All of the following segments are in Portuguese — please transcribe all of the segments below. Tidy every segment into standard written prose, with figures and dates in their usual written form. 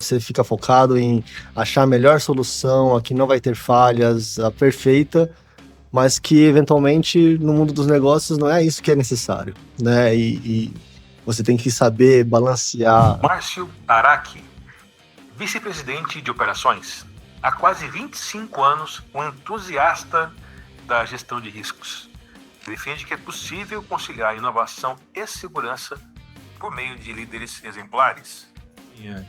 você fica focado em achar a melhor solução, a que não vai ter falhas, a perfeita, mas que eventualmente no mundo dos negócios não é isso que é necessário, né? E você tem que saber balancear. Márcio Araki, vice-presidente de operações, há quase 25 anos um entusiasta da gestão de riscos. Defende que é possível conciliar inovação e segurança por meio de líderes exemplares.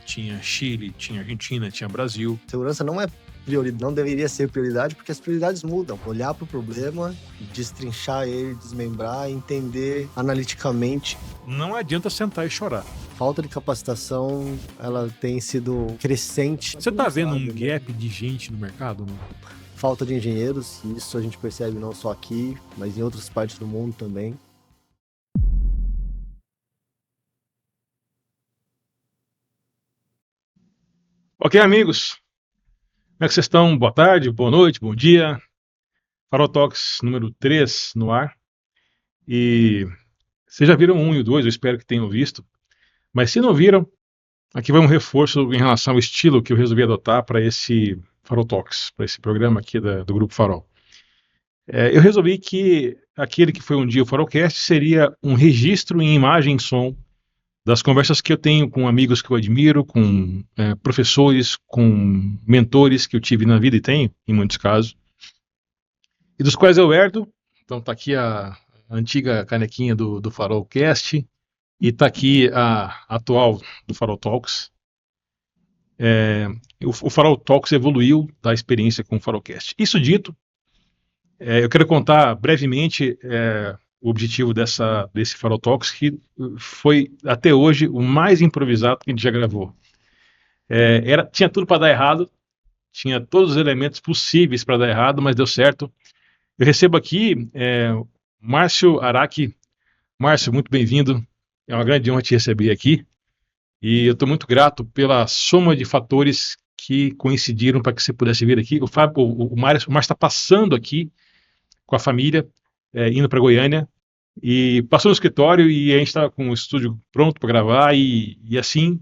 Tinha Chile, tinha Argentina, tinha Brasil. Segurança não é prioridade, não deveria ser prioridade, porque as prioridades mudam. Olhar para o problema, destrinchar ele, desmembrar, entender analiticamente. Não adianta sentar e chorar. Falta de capacitação, ela tem sido crescente. Você tá vendo um gap de gente no mercado, não? Falta de engenheiros, isso a gente percebe não só aqui, mas em outras partes do mundo também. Ok, amigos. Como é que vocês estão? Boa tarde, boa noite, bom dia. Farol Talks número 3 no ar. E vocês já viram o 1 e o 2, eu espero que tenham visto. Mas se não viram, aqui vai um reforço em relação ao estilo que eu resolvi adotar para esse Farol Talks, para esse programa aqui do Grupo Farol. Eu resolvi que aquele que foi um dia o Farolcast seria um registro em imagem e som das conversas que eu tenho com amigos que eu admiro, com professores, com mentores que eu tive na vida e tenho, em muitos casos, e dos quais eu herdo. Então tá aqui a antiga canequinha do Farolcast e tá aqui a atual do Farol Talks. O Farol Talks evoluiu da experiência com o Farolcast. Isso dito, eu quero contar brevemente o objetivo desse Farol Talks, que foi até hoje o mais improvisado que a gente já gravou. Tinha tudo para dar errado, tinha todos os elementos possíveis para dar errado, mas deu certo. Eu recebo aqui Márcio Araki. Márcio, muito bem-vindo. É uma grande honra te receber aqui. E eu estou muito grato pela soma de fatores que coincidiram para que você pudesse vir aqui. O Márcio está passando aqui com a família, indo para Goiânia, e passou no escritório e a gente estava com o estúdio pronto para gravar, e assim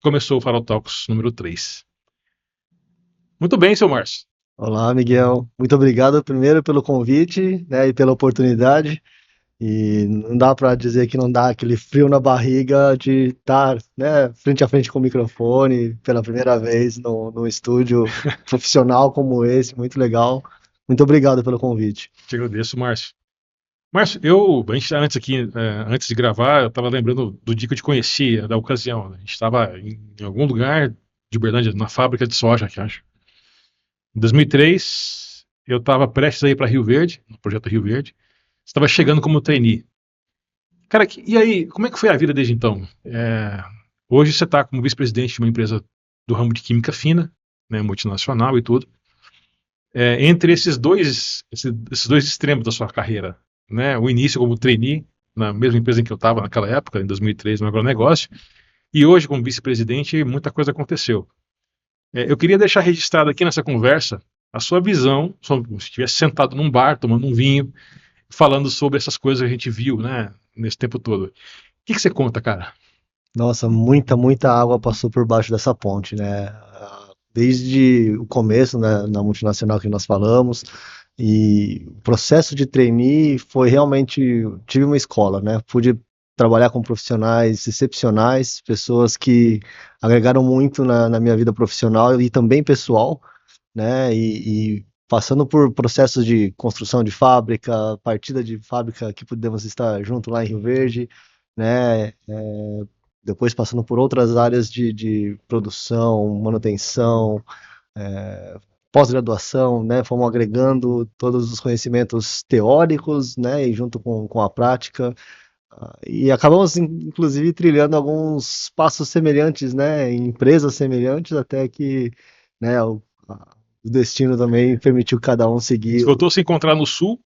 começou o Farol Talks número 3. Muito bem, seu Márcio. Olá, Miguel. Muito obrigado primeiro pelo convite, né, e pela oportunidade. E não dá para dizer que não dá aquele frio na barriga de estar, né, frente a frente com o microfone pela primeira vez no estúdio profissional como esse, muito legal. Muito obrigado pelo convite. Te agradeço, Márcio. Márcio, antes de gravar, eu estava lembrando do dia que eu te conheci, da ocasião. Né? A gente estava em algum lugar de Uberlândia, na fábrica de soja, que acho. Em 2003, eu estava prestes a ir para Rio Verde, no projeto Rio Verde. Estava chegando como trainee. Cara, e aí, como é que foi a vida desde então? Hoje você está como vice-presidente de uma empresa do ramo de química fina, né, multinacional e tudo. Entre esses dois extremos da sua carreira, né, o início como trainee, na mesma empresa em que eu estava naquela época, em 2003, no agronegócio, e hoje como vice-presidente, muita coisa aconteceu. Eu queria deixar registrado aqui nessa conversa a sua visão, se estivesse sentado num bar, tomando um vinho, falando sobre essas coisas que a gente viu, né, nesse tempo todo. O que você conta, cara? Nossa, muita água passou por baixo dessa ponte, né? Desde o começo, né, na multinacional que nós falamos, e o processo de trainee foi realmente, tive uma escola, né? Pude trabalhar com profissionais excepcionais, pessoas que agregaram muito na minha vida profissional e também pessoal, né? E passando por processos de construção de fábrica, partida de fábrica que pudemos estar junto lá em Rio Verde, né? Depois passando por outras áreas de produção, manutenção, pós-graduação, né? Fomos agregando todos os conhecimentos teóricos, né? E junto com a prática. E acabamos, inclusive, trilhando alguns passos semelhantes, né? Em empresas semelhantes, até que, né, o destino também permitiu cada um seguir. Você voltou a se encontrar no Sul.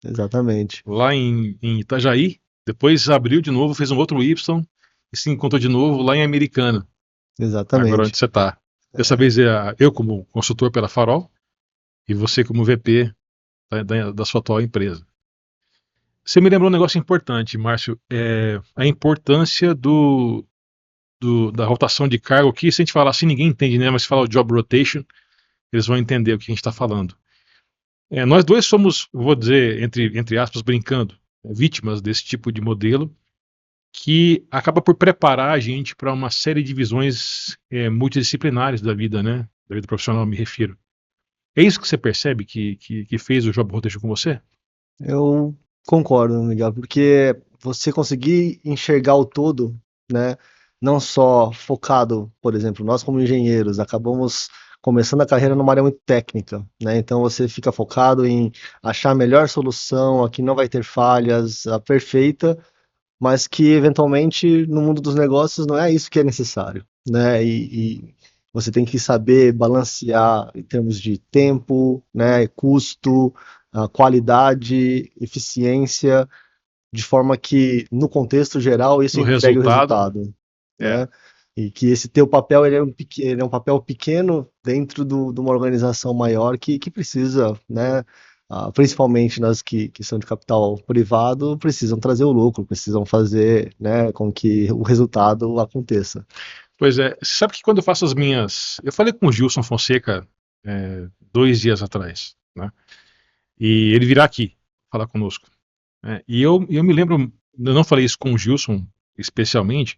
Exatamente. Lá em Itajaí. Depois abriu de novo, fez um outro Y e se encontrou de novo lá em Americana. Exatamente. Agora onde você está. Dessa vez eu como consultor pela Farol e você como VP da sua atual empresa. Você me lembrou um negócio importante, Márcio, a importância da rotação de cargo aqui, se a gente falar assim, ninguém entende, né? Mas se falar o job rotation, eles vão entender o que a gente está falando. Nós dois somos, vou dizer, entre aspas, brincando, vítimas desse tipo de modelo que acaba por preparar a gente para uma série de visões multidisciplinares da vida, né? Da vida profissional, me refiro. É isso que você percebe que fez o job rotation com você? Eu concordo, Miguel, porque você conseguir enxergar o todo, né? Não só focado, por exemplo, nós como engenheiros acabamos começando a carreira numa área muito técnica, né? Então você fica focado em achar a melhor solução, a que não vai ter falhas, a perfeita, mas que eventualmente no mundo dos negócios não é isso que é necessário, né? E você tem que saber balancear em termos de tempo, né, custo, qualidade, eficiência, de forma que no contexto geral isso No entregue o resultado, resultado, é. né? E que esse teu papel ele é um papel pequeno dentro de uma organização maior que precisa, né? Principalmente nas que são de capital privado, precisam trazer o lucro, precisam fazer, né, com que o resultado aconteça. Pois é, você sabe que quando eu faço eu falei com o Gilson Fonseca 2 dias atrás, né? E ele virá aqui falar conosco. E eu me lembro, eu não falei isso com o Gilson especialmente,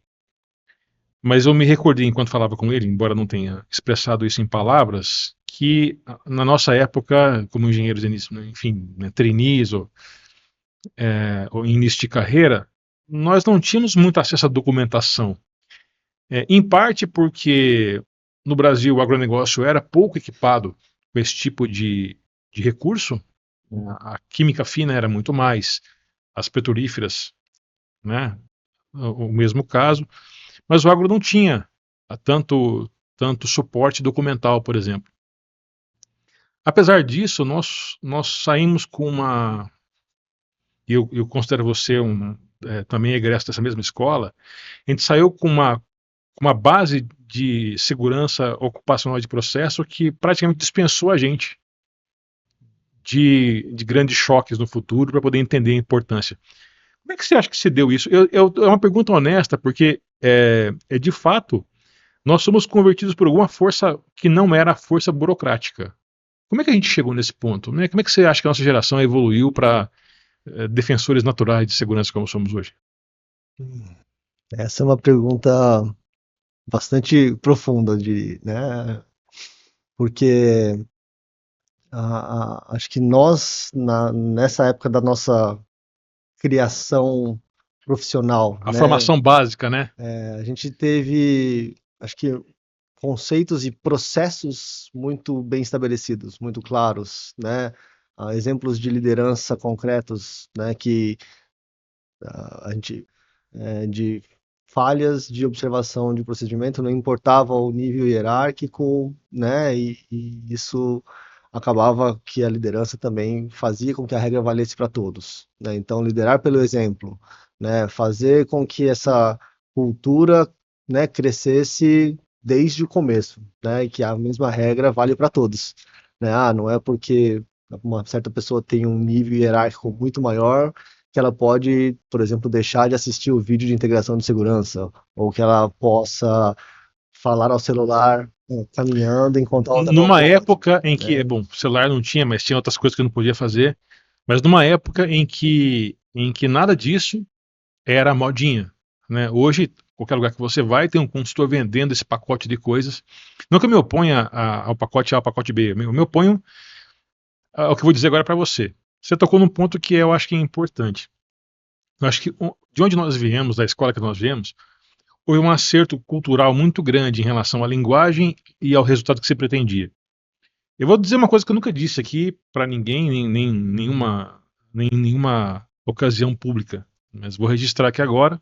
mas eu me recordei enquanto falava com ele, embora não tenha expressado isso em palavras, que na nossa época, como engenheiros, enfim, né, trainees ou início de carreira, nós não tínhamos muito acesso à documentação. Em parte porque no Brasil o agronegócio era pouco equipado com esse tipo de recurso. A química fina era muito mais, as petrolíferas, né, o mesmo caso, mas o agro não tinha tanto suporte documental, por exemplo. Apesar disso, nós saímos com uma. Eu considero você também egresso dessa mesma escola. A gente saiu com uma base de segurança ocupacional de processo que praticamente dispensou a gente de grandes choques no futuro para poder entender a importância. Como é que você acha que se deu isso? É uma pergunta honesta, porque de fato nós somos convertidos por alguma força que não era a força burocrática. Como é que a gente chegou nesse ponto, né? Como é que você acha que a nossa geração evoluiu para defensores naturais de segurança como somos hoje? Essa é uma pergunta bastante profunda, né? Porque acho que nós, nessa época da nossa criação profissional, A né? formação básica, né? A gente teve, acho que, conceitos e processos muito bem estabelecidos, muito claros, né? Exemplos de liderança concretos, né? Que a gente, de falhas de observação de procedimento, não importava o nível hierárquico, né? E isso acabava que a liderança também fazia com que a regra valesse para todos, né? Então, liderar pelo exemplo, né? Fazer com que essa cultura, né, crescesse desde o começo, né? E que a mesma regra vale para todos, né? Não é porque uma certa pessoa tem um nível hierárquico muito maior que ela pode, por exemplo, deixar de assistir o vídeo de integração de segurança, ou que ela possa falar ao celular caminhando enquanto a outra não Numa pode, época em que, né? bom, celular não tinha, mas tinha outras coisas que eu não podia fazer, mas numa época em que nada disso era modinha, né? Hoje, qualquer lugar que você vai, tem um consultor vendendo esse pacote de coisas. Não que eu me oponha ao pacote A, ao pacote B, eu me oponho ao que eu vou dizer agora para você. Você tocou num ponto que eu acho que é importante. Eu acho que de onde nós viemos, da escola que nós viemos, houve um acerto cultural muito grande em relação à linguagem e ao resultado que se pretendia. Eu vou dizer uma coisa que eu nunca disse aqui para ninguém, nem nenhuma ocasião pública, mas vou registrar aqui agora.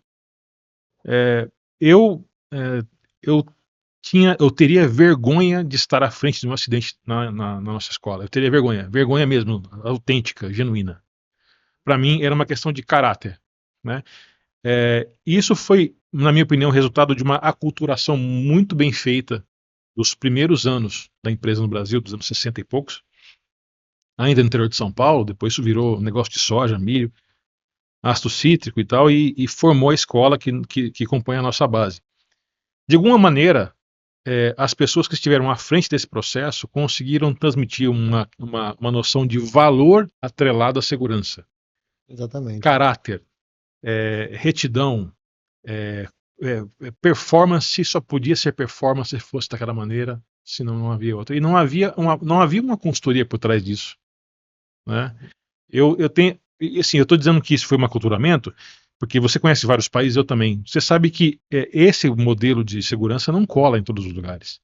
É, eu, é, eu teria vergonha de estar à frente de um acidente na nossa escola. Eu teria vergonha mesmo, autêntica, genuína. Para mim era uma questão de caráter, né? Isso foi, na minha opinião, resultado de uma aculturação muito bem feita dos primeiros anos da empresa no Brasil, dos anos 60 e poucos, ainda no interior de São Paulo. Depois isso virou negócio de soja, milho, ácido cítrico e tal, e formou a escola que compõe a nossa base. De alguma maneira, as pessoas que estiveram à frente desse processo conseguiram transmitir uma noção de valor atrelado à segurança. Exatamente. Caráter, retidão, é, performance só podia ser performance se fosse daquela maneira, senão não havia outra. E não havia uma consultoria por trás disso, né? Eu tenho, e, assim, eu estou dizendo que isso foi um aculturamento, porque você conhece vários países, eu também. Você sabe que esse modelo de segurança não cola em todos os lugares.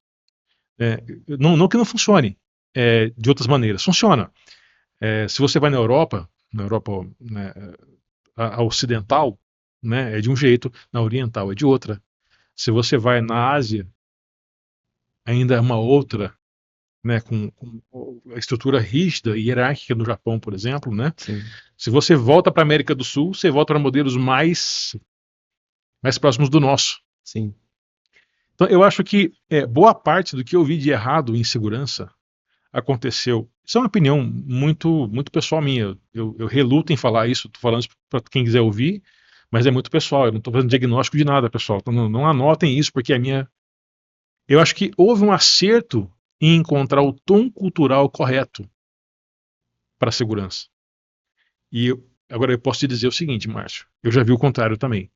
Não que não funcione de outras maneiras, funciona. Se você vai na Europa, né, a ocidental, né, é de um jeito, na oriental é de outra. Se você vai na Ásia, ainda é uma outra, né, com a estrutura rígida e hierárquica no Japão, por exemplo, né? Sim, Se você volta para a América do Sul, você volta para modelos mais próximos do nosso. sim. Então, eu acho que boa parte do que eu vi de errado em segurança aconteceu. Isso é uma opinião muito, muito pessoal minha. Eu reluto em falar isso, estou falando isso para quem quiser ouvir, mas é muito pessoal. Eu não estou fazendo diagnóstico de nada, pessoal. Então, não anotem isso, porque é minha. Eu acho que houve um acerto em encontrar o tom cultural correto para a segurança. Agora eu posso te dizer o seguinte, Márcio. Eu já vi o contrário também.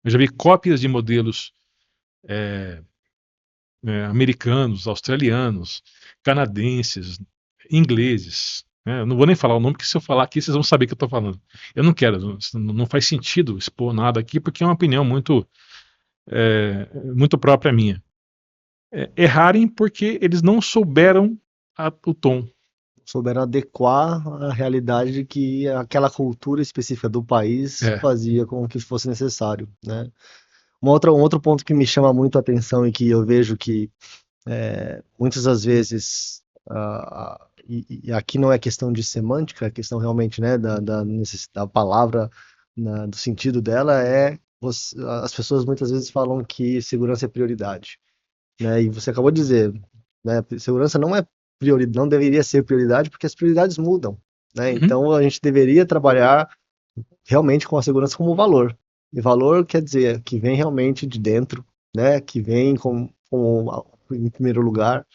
Eu já vi cópias de modelos é, americanos, australianos, canadenses, ingleses. Né? Eu não vou nem falar o nome, porque se eu falar aqui, vocês vão saber o que eu estou falando. Eu não quero, não faz sentido expor nada aqui, porque é uma opinião muito própria minha. Errarem porque eles não souberam o tom. Souberam adequar a realidade que aquela cultura específica do país É. fazia com que fosse necessário, né? Um outro ponto que me chama muito a atenção e que eu vejo que muitas das vezes, e aqui não é questão de semântica, é questão realmente, né, da palavra, do sentido dela, as pessoas muitas vezes falam que segurança é prioridade, né? E você acabou de dizer, né, segurança não deveria ser prioridade porque as prioridades mudam, né? Uhum. Então a gente deveria trabalhar realmente com a segurança como valor. E valor quer dizer que vem realmente de dentro, né? Que vem em primeiro lugar,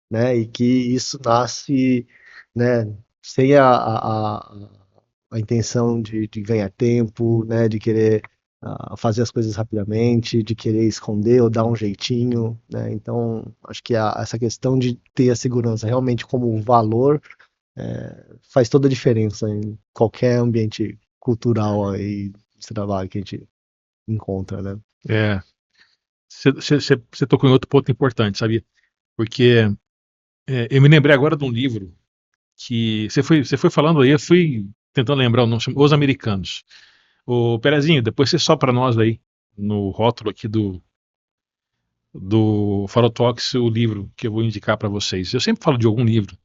né? E que isso nasce, né? Sem a intenção de ganhar tempo, né? De querer fazer as coisas rapidamente, de querer esconder ou dar um jeitinho, né? Então, acho que essa questão de ter a segurança realmente como valor faz toda a diferença em qualquer ambiente cultural aí de trabalho que a gente encontra, né? É, você tocou em outro ponto importante, sabia? Porque eu me lembrei agora de um livro que você foi falando aí, eu fui tentando lembrar o nome, chama Os Americanos. Ô, Perezinho, depois você só para nós aí, no rótulo aqui do Falotalks, o livro que eu vou indicar para vocês. Eu sempre falo de algum livro.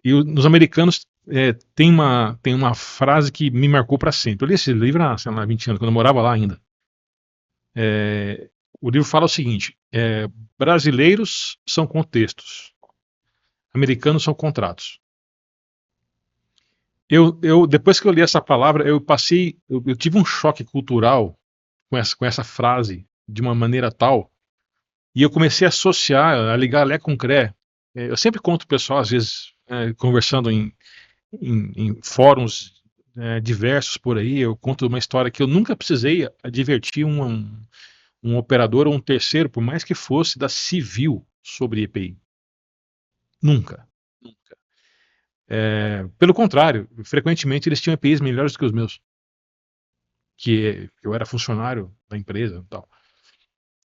Nos Americanos tem uma frase que me marcou para sempre. Eu li esse livro há, sei lá, 20 anos, quando eu morava lá ainda. O livro fala o seguinte: brasileiros são contextos, americanos são contratos. Depois que eu li essa palavra, eu tive um choque cultural com essa frase de uma maneira tal, e eu comecei a associar, a ligar Lé com Cré. Eu sempre conto o pessoal, às vezes, conversando em fóruns diversos por aí, eu conto uma história que eu nunca precisei advertir um operador ou um terceiro, por mais que fosse da civil, sobre EPI. Nunca. Nunca. Pelo contrário, frequentemente eles tinham EPIs melhores do que os meus, que eu era funcionário da empresa e tal.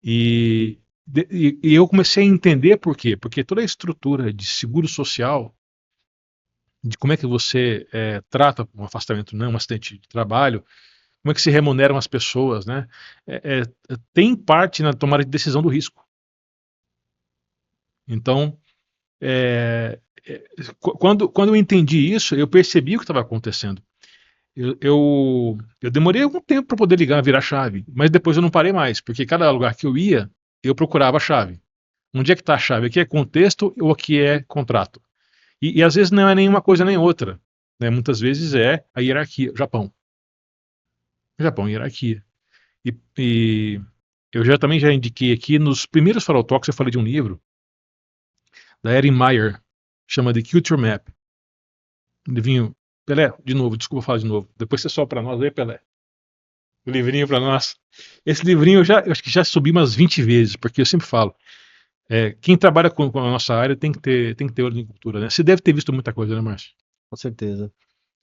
E eu comecei a entender por quê. Porque toda a estrutura de seguro social, de como é que você trata um afastamento, né, um acidente de trabalho, como é que se remuneram as pessoas, né, tem parte na tomada de decisão do risco. Então, quando eu entendi isso, eu percebi o que estava acontecendo. Eu demorei algum tempo para poder virar a chave, mas depois eu não parei mais, porque cada lugar que eu ia, eu procurava a chave. Onde é que está a chave? Aqui é contexto ou aqui é contrato? E às vezes não é nenhuma coisa nem outra, né? Muitas vezes é a hierarquia. Japão, hierarquia. E eu também já indiquei aqui, nos primeiros Farol Talks eu falei de um livro da Erin Meyer, chama The Culture Map. Um livrinho. Pelé, de novo, desculpa falar de novo. Depois você só para nós, aí, Pelé. O livrinho para nós. Esse livrinho eu acho que já subi umas 20 vezes, porque eu sempre falo. Quem trabalha com a nossa área tem que ter olho em cultura, né? Você deve ter visto muita coisa, né, Márcio? Com certeza.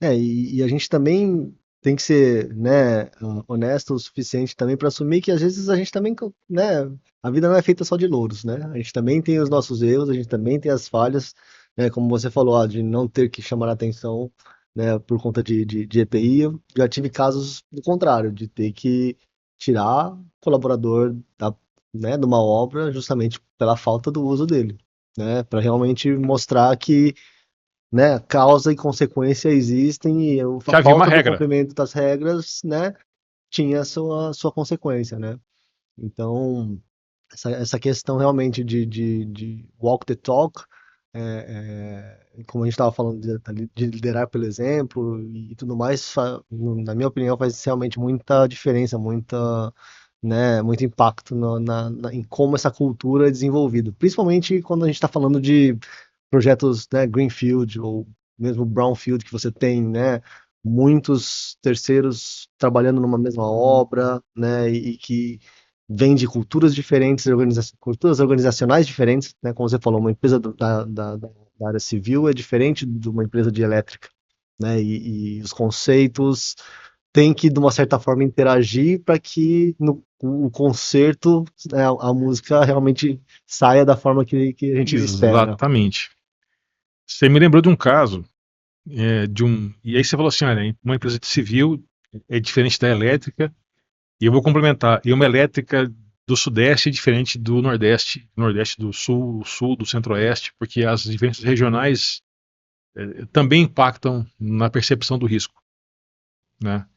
E a gente também tem que ser, né, honesto o suficiente também para assumir que às vezes a gente também, né, a vida não é feita só de louros, né? A gente também tem os nossos erros, a gente também tem as falhas, né? Como você falou, de não ter que chamar a atenção, né, por conta de EPI. Eu já tive casos do contrário, de ter que tirar colaborador né, de uma obra justamente pela falta do uso dele, né? Para realmente mostrar que, né, causa e consequência existem e a Já havia uma falta do regra. cumprimento das regras, né, tinha a sua consequência, né? Então, essa questão realmente de walk the talk, como a gente estava falando de liderar pelo exemplo e tudo mais, na minha opinião, faz realmente muita diferença, né, muito impacto em como essa cultura é desenvolvida, principalmente quando a gente está falando de projetos, né, Greenfield ou mesmo Brownfield, que você tem, né, muitos terceiros trabalhando numa mesma obra, né, e que vem de culturas diferentes, culturas organizacionais diferentes, né, como você falou, uma empresa da área civil é diferente de uma empresa de elétrica, né, e os conceitos têm que, de uma certa forma, interagir para que o concerto, né, a música realmente saia da forma que a gente espera. Exatamente. Você me lembrou de um caso, e aí você falou assim, olha, uma empresa de civil é diferente da elétrica, e eu vou complementar, e uma elétrica do Sudeste é diferente do Nordeste do Sul, do Centro-Oeste, porque as diferenças regionais também impactam na percepção do risco, né?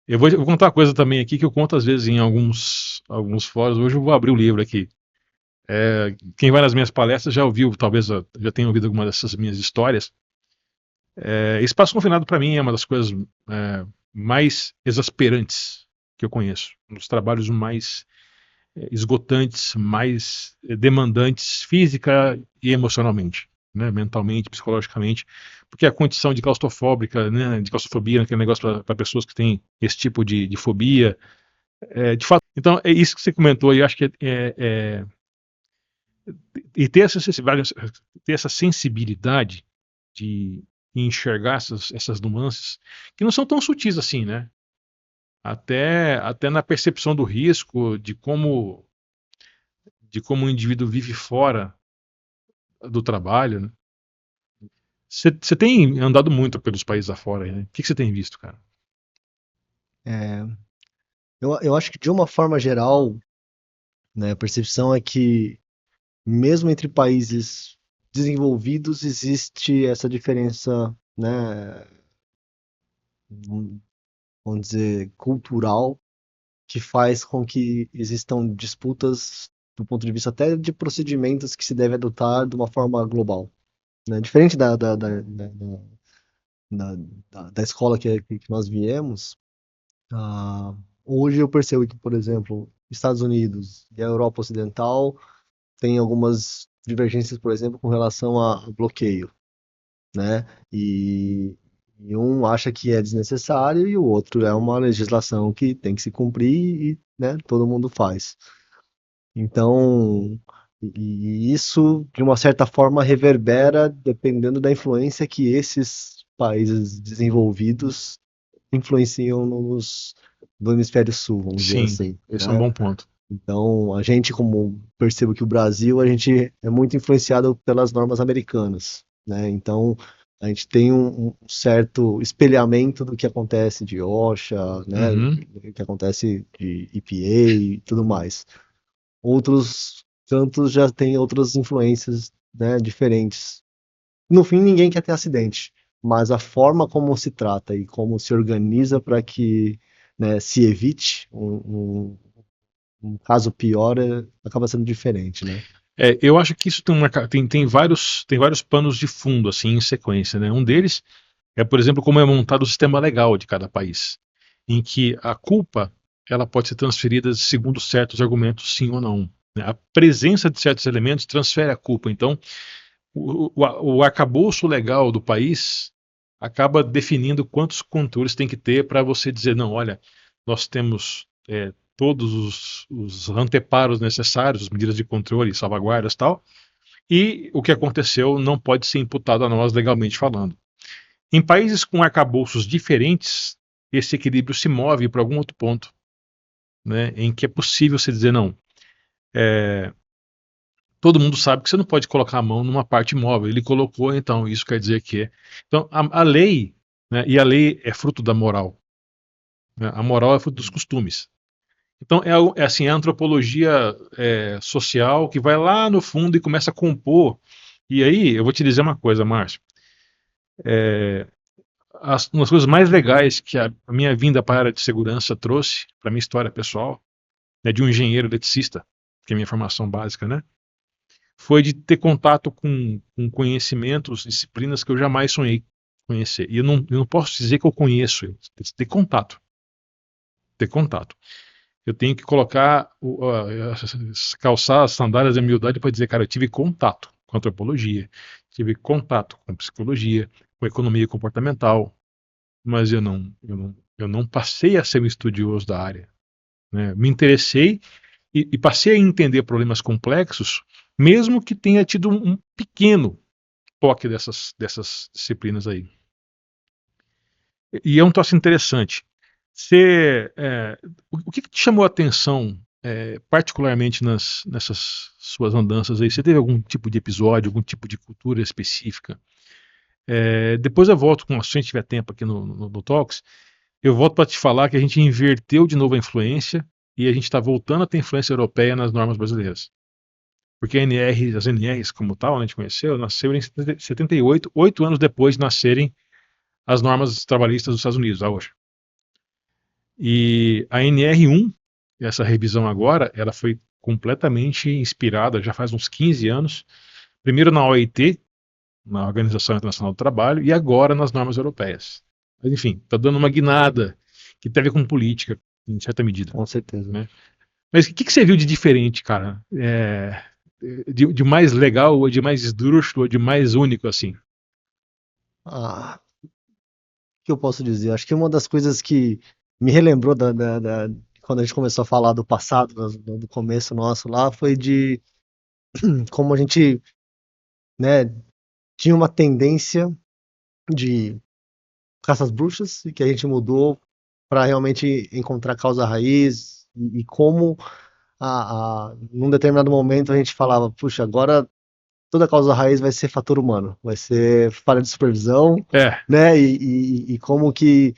Eu vou contar uma coisa também aqui que eu conto às vezes em alguns fóruns. Hoje eu vou abrir o livro aqui. Quem vai nas minhas palestras já ouviu, talvez já tenha ouvido alguma dessas minhas histórias. Espaço confinado para mim é uma das coisas mais exasperantes que eu conheço. Um dos trabalhos mais esgotantes, mais demandantes física e emocionalmente, né, mentalmente, psicologicamente, porque a condição de claustrofóbica, né, de claustrofobia, aquele negócio para pessoas que têm esse tipo de fobia, de fato. Então é isso que você comentou e acho que e ter essa sensibilidade de enxergar essas nuances que não são tão sutis assim, né? Até na percepção do risco, de como o indivíduo vive fora do trabalho, né? Você tem andado muito pelos países afora, né? O que você tem visto, cara? É, eu acho que de uma forma geral, né, a percepção é que mesmo entre países desenvolvidos existe essa diferença, né, vamos dizer, cultural, que faz com que existam disputas do ponto de vista até de procedimentos que se deve adotar de uma forma global, né? Diferente da escola que nós viemos, hoje eu percebo que, por exemplo, Estados Unidos e a Europa Ocidental têm algumas divergências, por exemplo, com relação a bloqueio, né? E um acha que é desnecessário e o outro é uma legislação que tem que se cumprir e, né, todo mundo faz. Então, e isso, de uma certa forma, reverbera dependendo da influência que esses países desenvolvidos influenciam do hemisfério sul, vamos dizer Sim, assim, esse é um né? bom ponto. Então, a gente, como percebo que o Brasil, a gente é muito influenciado pelas normas americanas, né? Então, a gente tem um certo espelhamento do que acontece de OSHA, né? Uhum. Do que acontece de EPA e tudo mais. Outros cantos já têm outras influências, né, diferentes. No fim, ninguém quer ter acidente, mas a forma como se trata e como se organiza para que, né, se evite um caso pior acaba sendo diferente, né? Eu acho que isso tem vários panos de fundo assim em sequência, né? Um deles é, por exemplo, como é montado o sistema legal de cada país, em que a culpa ela pode ser transferida segundo certos argumentos, sim ou não. Né? A presença de certos elementos transfere a culpa. Então, o arcabouço legal do país acaba definindo quantos controles tem que ter para você dizer, não, olha, nós temos todos os anteparos necessários, as medidas de controle, salvaguardas e tal, e o que aconteceu não pode ser imputado a nós legalmente falando. Em países com arcabouços diferentes, esse equilíbrio se move para algum outro ponto, né, em que é possível você dizer, não, todo mundo sabe que você não pode colocar a mão numa parte móvel. Ele colocou, então isso quer dizer que... Então, a lei, né, e a lei é fruto da moral. Né, a moral é fruto dos costumes. Então, assim, a antropologia social que vai lá no fundo e começa a compor. E aí, eu vou te dizer uma coisa, Márcio. Uma das coisas mais legais que a minha vinda para a área de segurança trouxe para a minha história pessoal, né, de um engenheiro eletricista, que é a minha formação básica, né? Foi de ter contato com conhecimentos, disciplinas que eu jamais sonhei conhecer. E eu não posso dizer que eu conheço, ter contato. Ter contato. Eu tenho que colocar, calçar as sandálias da humildade para dizer, cara, eu tive contato com antropologia, tive contato com psicologia, com economia comportamental, mas eu não passei a ser um estudioso da área. Né? Me interessei e passei a entender problemas complexos, mesmo que tenha tido um pequeno toque dessas disciplinas aí. E é um troço interessante. O que te chamou a atenção, particularmente nessas suas andanças aí? Você teve algum tipo de episódio, algum tipo de cultura específica? Depois eu volto, se a gente tiver tempo aqui no Talks, eu volto para te falar que a gente inverteu de novo a influência e a gente está voltando a ter influência europeia nas normas brasileiras. Porque as NRs como tal, a gente conheceu, nasceram em 78, 8 anos depois de nascerem as normas trabalhistas dos Estados Unidos, a OSHA. E a NR1, essa revisão agora, ela foi completamente inspirada, já faz uns 15 anos, primeiro na OIT, na Organização Internacional do Trabalho, e agora nas normas europeias. Mas, enfim, está dando uma guinada que tem a ver com política, em certa medida. Com certeza. Né? Mas o que você viu de diferente, cara? De mais legal, ou de mais esdrúxulo, ou de mais único, assim? O que eu posso dizer? Acho que uma das coisas que me relembrou quando a gente começou a falar do passado, do começo nosso lá, foi de como a gente, né, tinha uma tendência de caça às bruxas e que a gente mudou para realmente encontrar causa raiz e como num determinado momento a gente falava, puxa, agora toda causa raiz vai ser fator humano, vai ser falha de supervisão, né? E como que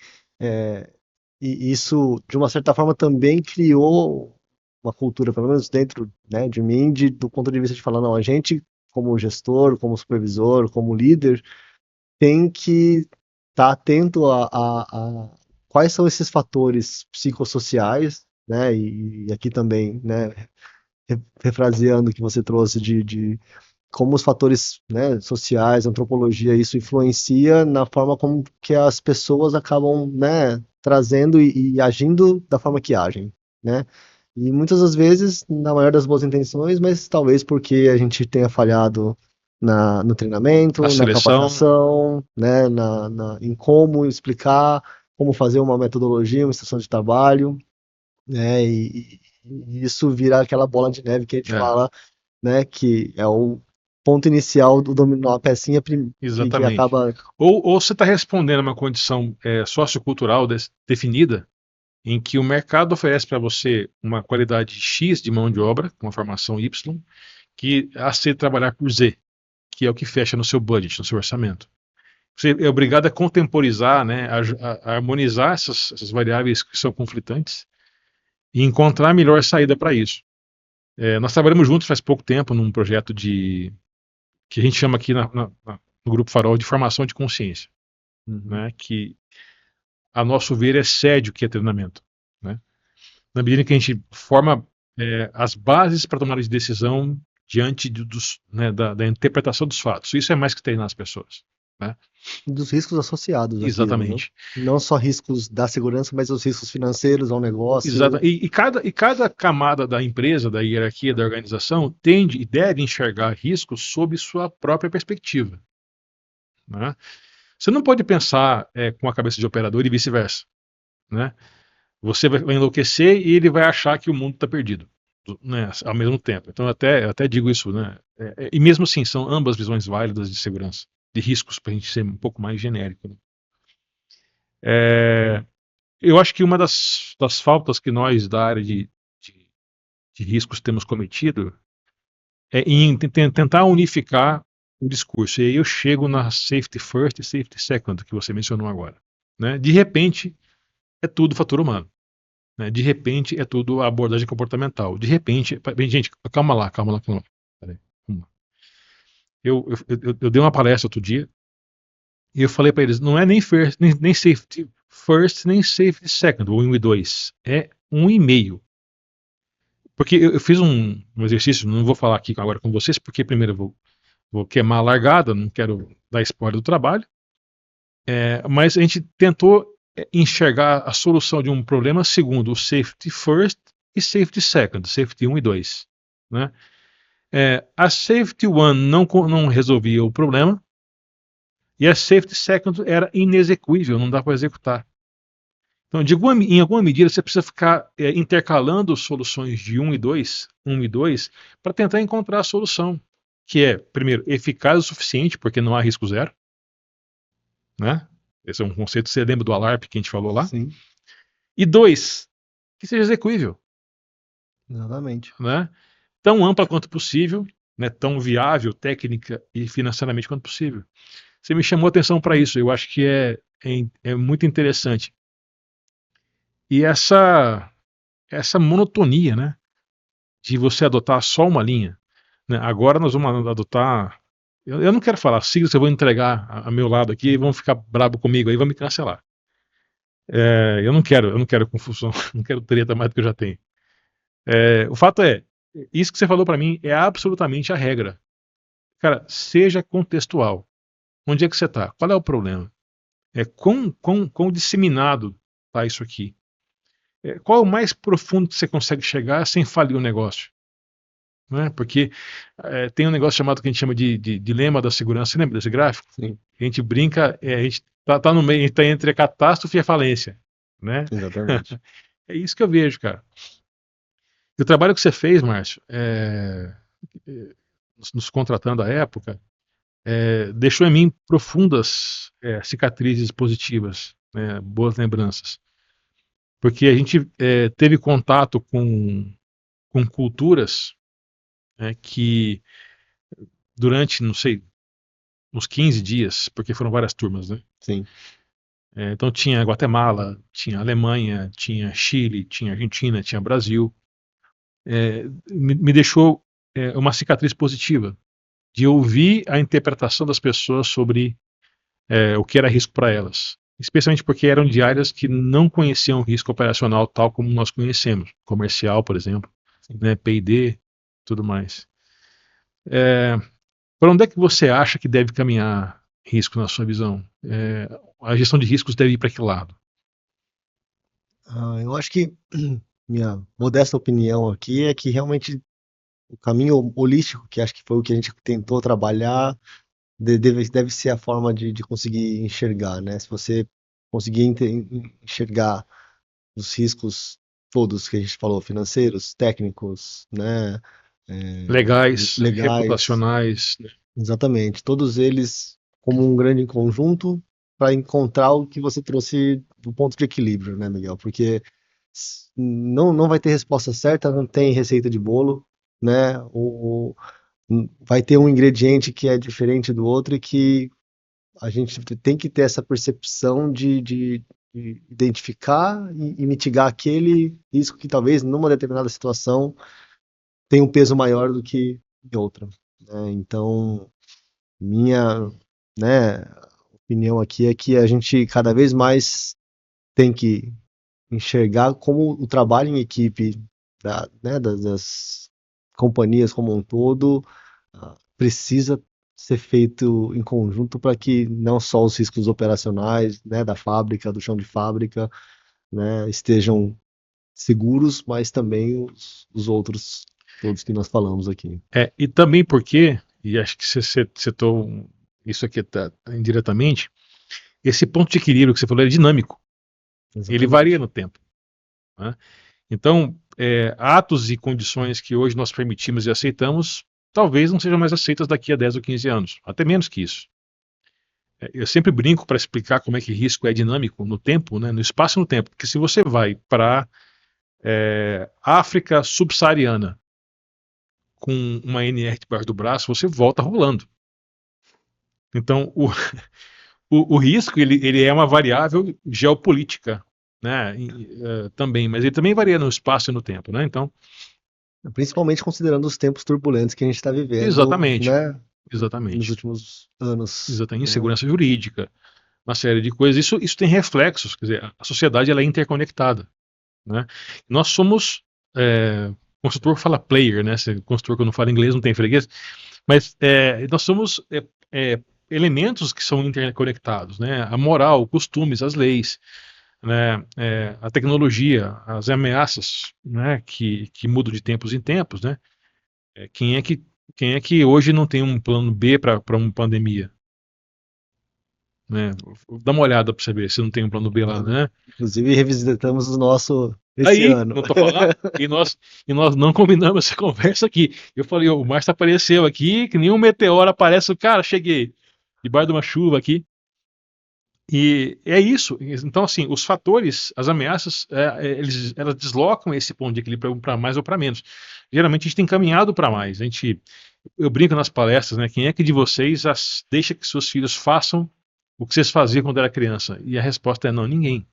e isso, de uma certa forma, também criou uma cultura, pelo menos dentro, né, de mim, do ponto de vista de falar, não, a gente, como gestor, como supervisor, como líder, tem que estar atento a quais são esses fatores psicossociais, né? E aqui também, né, refraseando o que você trouxe de como os fatores, né, sociais, antropologia, isso influencia na forma como que as pessoas acabam, né, trazendo e agindo da forma que agem, né? E muitas das vezes, na maior das boas intenções, mas talvez porque a gente tenha falhado no treinamento, na capacitação, né, em como explicar, como fazer uma metodologia, uma instrução de trabalho, né, e isso virar aquela bola de neve que a gente fala, né, que é o ponto inicial do dominó, a pecinha Exatamente. que acaba... Ou você está respondendo a uma condição sociocultural definida, em que o mercado oferece para você uma qualidade X de mão de obra, uma formação Y, que aceita trabalhar por Z, que é o que fecha no seu budget, no seu orçamento. Você é obrigado a contemporizar, né, a harmonizar essas variáveis que são conflitantes e encontrar a melhor saída para isso. Nós trabalhamos juntos faz pouco tempo num projeto que a gente chama aqui no Grupo Farol de formação de consciência, né, que a nosso ver excede o que é treinamento, né? Na medida que a gente forma as bases para tomar de decisão diante da interpretação dos fatos. Isso é mais que treinar as pessoas. né? Dos riscos associados àquilo, né? Exatamente. Não só riscos da segurança, mas os riscos financeiros ao negócio. E cada camada da empresa, da hierarquia, da organização, tende e deve enxergar riscos sob sua própria perspectiva, né? Você não pode pensar com a cabeça de operador e vice-versa, né? Você vai enlouquecer e ele vai achar que o mundo está perdido, né, ao mesmo tempo. Então, eu até digo isso, né? E mesmo assim, são ambas visões válidas de segurança, de riscos, para a gente ser um pouco mais genérico, né? É, eu acho que uma das faltas que nós da área de, de riscos temos cometido é em tentar unificar o discurso. E aí eu chego na safety first e safety second, que você mencionou agora, né? De repente, é tudo fator humano. Né? De repente, é tudo abordagem comportamental. De repente, gente, calma lá, calma lá, calma lá. Peraí, vamos lá. Eu dei uma palestra outro dia e eu falei para eles, não é nem first, nem safety first, nem safety second, ou 1 e 2. É 1,5. Porque eu fiz um exercício, não vou falar aqui agora com vocês, porque primeiro eu vou queimar a largada, não quero dar spoiler do trabalho. Mas a gente tentou enxergar a solução de um problema segundo o safety first e safety second, safety 1 e 2. Né? A safety 1 não resolvia o problema e a safety second era inexequível, não dá para executar. Então, em alguma medida, você precisa ficar intercalando soluções de 1 e 2, para tentar encontrar a solução, que é, primeiro, eficaz o suficiente, porque não há risco zero, né? Esse é um conceito que você lembra do ALARP que a gente falou lá. Sim, E 2, que seja execuível, exatamente. né? Tão ampla quanto possível, né? Tão viável, técnica e financeiramente quanto possível. Você me chamou a atenção para isso, eu acho que é muito interessante. E essa monotonia, né? De você adotar só uma linha, né? Agora nós vamos adotar. Eu não quero falar siglas, eu vou entregar a meu lado aqui e vão ficar brabo comigo aí, vão me cancelar. Eu não quero confusão, não quero treta mais do que eu já tenho. O fato é, isso que você falou para mim é absolutamente a regra. Cara, seja contextual. Onde é que você está? Qual é o problema? Quão disseminado está isso aqui? Qual é o mais profundo que você consegue chegar sem falir o negócio? Né? Porque tem um negócio chamado que a gente chama de dilema da segurança. Você lembra desse gráfico? Sim, A gente brinca, a gente tá no meio, a gente tá entre a catástrofe e a falência, né? exatamente. É isso que eu vejo, cara. E o trabalho que você fez, Márcio, nos contratando à época, deixou em mim profundas cicatrizes positivas, né, boas lembranças. Porque a gente teve contato com culturas que durante, não sei, uns 15 dias, porque foram várias turmas, né? Sim, Então tinha Guatemala, tinha Alemanha, tinha Chile, tinha Argentina, tinha Brasil. Me deixou uma cicatriz positiva de ouvir a interpretação das pessoas sobre o que era risco para elas. Especialmente porque eram de áreas que não conheciam o risco operacional tal como nós conhecemos. Comercial, por exemplo, né, P&D, tudo mais. Para onde é que você acha que deve caminhar risco na sua visão? A gestão de riscos deve ir para que lado? Eu acho que minha modesta opinião aqui é que realmente o caminho holístico, que acho que foi o que a gente tentou trabalhar, deve ser a forma de conseguir enxergar, né? Se você conseguir enxergar os riscos todos que a gente falou, financeiros, técnicos, né? Legais, Legais, reputacionais. exatamente, todos eles como um grande conjunto para encontrar o que você trouxe do ponto de equilíbrio, né, Miguel? Porque não vai ter resposta certa, não tem receita de bolo, né? Vai ter um ingrediente que é diferente do outro e que a gente tem que ter essa percepção de identificar e mitigar aquele risco que talvez numa determinada situação tenha um peso maior do que em outra, né? Então, minha, né, opinião aqui é que a gente cada vez mais tem que enxergar como o trabalho em equipe das companhias como um todo precisa ser feito em conjunto para que não só os riscos operacionais, né, da fábrica, do chão de fábrica, né, estejam seguros, mas também os outros, todos que nós falamos aqui. E também porque, e acho que você citou isso aqui indiretamente, esse ponto de equilíbrio que você falou é dinâmico. Ele Exatamente. varia no tempo, né? Então, atos e condições que hoje nós permitimos e aceitamos, talvez não sejam mais aceitas daqui a 10 ou 15 anos, até menos que isso. Eu sempre brinco para explicar como é que risco é dinâmico no tempo, né, no espaço e no tempo, porque se você vai para África subsaariana com uma NR debaixo do braço, você volta rolando. Então, o risco ele é uma variável geopolítica, né, também, mas ele também varia no espaço e no tempo, né? Então, Principalmente considerando os tempos turbulentos que a gente está vivendo, exatamente, né, nos exatamente, últimos anos, exatamente, né? insegurança jurídica, uma série de coisas. Isso tem reflexos, quer dizer, a sociedade ela é interconectada, né? Nós somos, consultor fala player, né? Consultor que eu não falo inglês não tem freguês, mas nós somos elementos que são interconectados, né? A moral, costumes, as leis, né? A tecnologia, as ameaças, né? Que mudam de tempos em tempos, né? Quem é que hoje não tem um plano B para uma pandemia? Né? Dá uma olhada para você ver se não tem um plano B lá, né? Inclusive revisitamos o nosso esse Aí, ano. não tô falando, e nós não combinamos essa conversa aqui. Eu falei, o Márcio apareceu aqui, que nem um meteoro aparece, cara, cheguei debaixo de uma chuva aqui. E é isso. Então, assim, os fatores, as ameaças, elas deslocam esse ponto de equilíbrio para mais ou para menos. Geralmente a gente tem caminhado para mais. Eu brinco nas palestras, né? Quem é que de vocês deixa que seus filhos façam o que vocês faziam quando era criança? E a resposta é não, ninguém.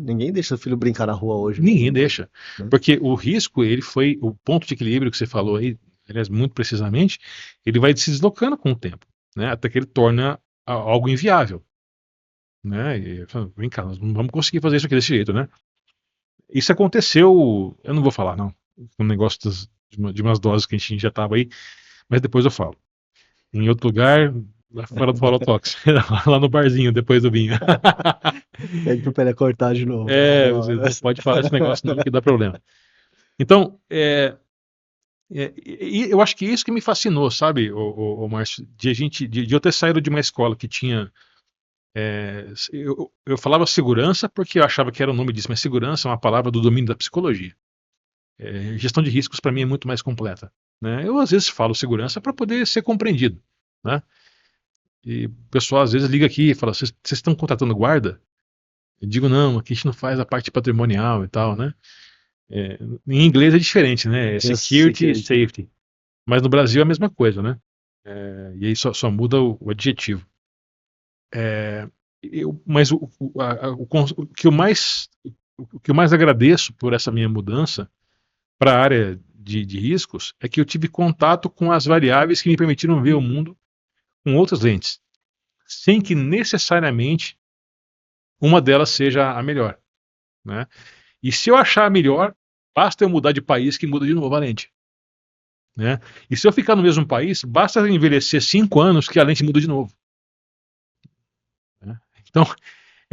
Ninguém deixa o filho brincar na rua hoje. Ninguém deixa. Né? Porque o risco, ele foi o ponto de equilíbrio que você falou aí, aliás, muito precisamente, ele vai se deslocando com o tempo, né? Até que ele torna algo inviável. Né? E, vem cá, nós não vamos conseguir fazer isso aqui desse jeito, né? Isso aconteceu, eu não vou falar, não. Um negócio de umas doses que a gente já estava aí, mas depois eu falo. Em outro lugar, lá fora do Forotox, lá no barzinho, depois do vinho. Pede pro Pelé cortar de novo. Você não pode falar esse negócio não, que dá problema. Então, e eu acho que isso que me fascinou, sabe, o Márcio, de eu ter saído de uma escola que tinha. Eu falava segurança porque eu achava que era o nome disso, mas segurança é uma palavra do domínio da psicologia. Gestão de riscos para mim é muito mais completa. Né? Eu às vezes falo segurança para poder ser compreendido. Né? E o pessoal às vezes liga aqui e fala: vocês estão contratando guarda? Eu digo: não, aqui a gente não faz a parte patrimonial e tal, né? Em inglês é diferente, né? É security e safety. Mas no Brasil é a mesma coisa, né? E aí só muda o adjetivo. Mas o que eu mais agradeço por essa minha mudança para a área de riscos é que eu tive contato com as variáveis que me permitiram ver o mundo com outras lentes, sem que necessariamente uma delas seja a melhor. Né? E se eu achar a melhor, basta eu mudar de país que muda de novo a lente. Né? E se eu ficar no mesmo país, basta eu envelhecer 5 anos que a lente muda de novo. Né? Então,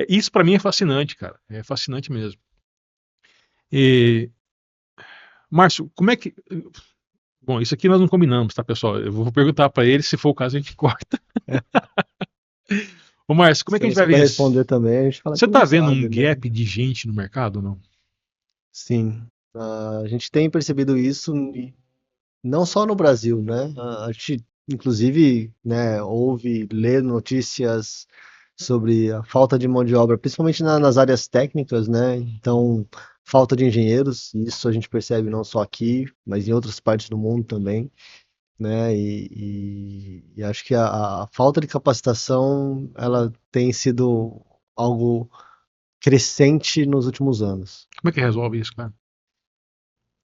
isso para mim é fascinante, cara. É fascinante mesmo. E, Márcio, como é que. Bom, isso aqui nós não combinamos, tá, pessoal? Eu vou perguntar para ele, se for o caso, a gente corta. Ô, Márcio, como é que a gente vai ver isso? Responder também, a gente fala Você que tá não vendo sabe, um gap de gente no mercado ou não? Sim. A gente tem percebido isso não só no Brasil, né? A gente, inclusive, né, ouve, lê notícias sobre a falta de mão de obra, principalmente nas áreas técnicas, né? Então, falta de engenheiros, isso a gente percebe não só aqui, mas em outras partes do mundo também, né? E acho que a falta de capacitação, ela tem sido algo crescente nos últimos anos. Como é que resolve isso, cara?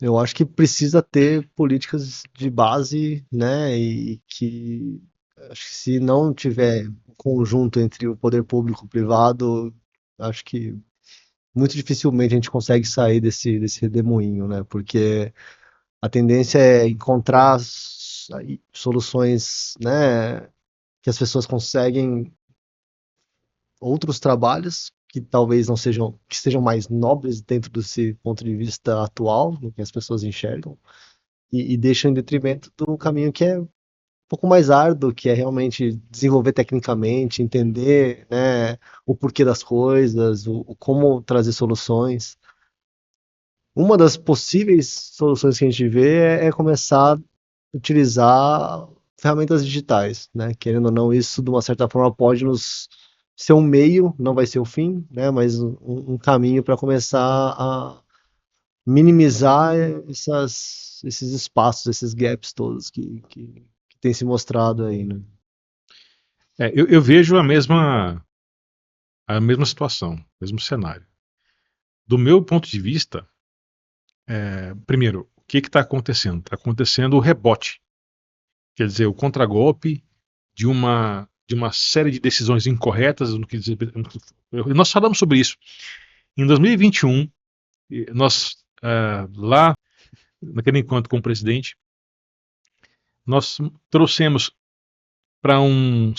Eu acho que precisa ter políticas de base, né? E que acho que se não tiver conjunto entre o poder público e o privado, acho que muito dificilmente a gente consegue sair desse redemoinho, né? Porque a tendência é encontrar soluções, né? que as pessoas conseguem outros trabalhos que talvez não sejam, que sejam mais nobres dentro desse ponto de vista atual, do que as pessoas enxergam, e deixam em detrimento do caminho que é um pouco mais árduo, que é realmente desenvolver tecnicamente, entender, né, o porquê das coisas, o como trazer soluções. Uma das possíveis soluções que a gente vê é começar a utilizar ferramentas digitais, né? Querendo ou não, isso de uma certa forma pode nos ser um meio, não vai ser o fim, né? Mas um caminho para começar a minimizar esses espaços, esses gaps todos que tem se mostrado aí, né? Eu vejo a mesma situação, o mesmo cenário. Do meu ponto de vista, primeiro, o que está acontecendo? Está acontecendo o rebote, quer dizer, o contragolpe de uma série de decisões incorretas. Nós falamos sobre isso. Em 2021, nós, lá, naquele encontro com o presidente, nós trouxemos para um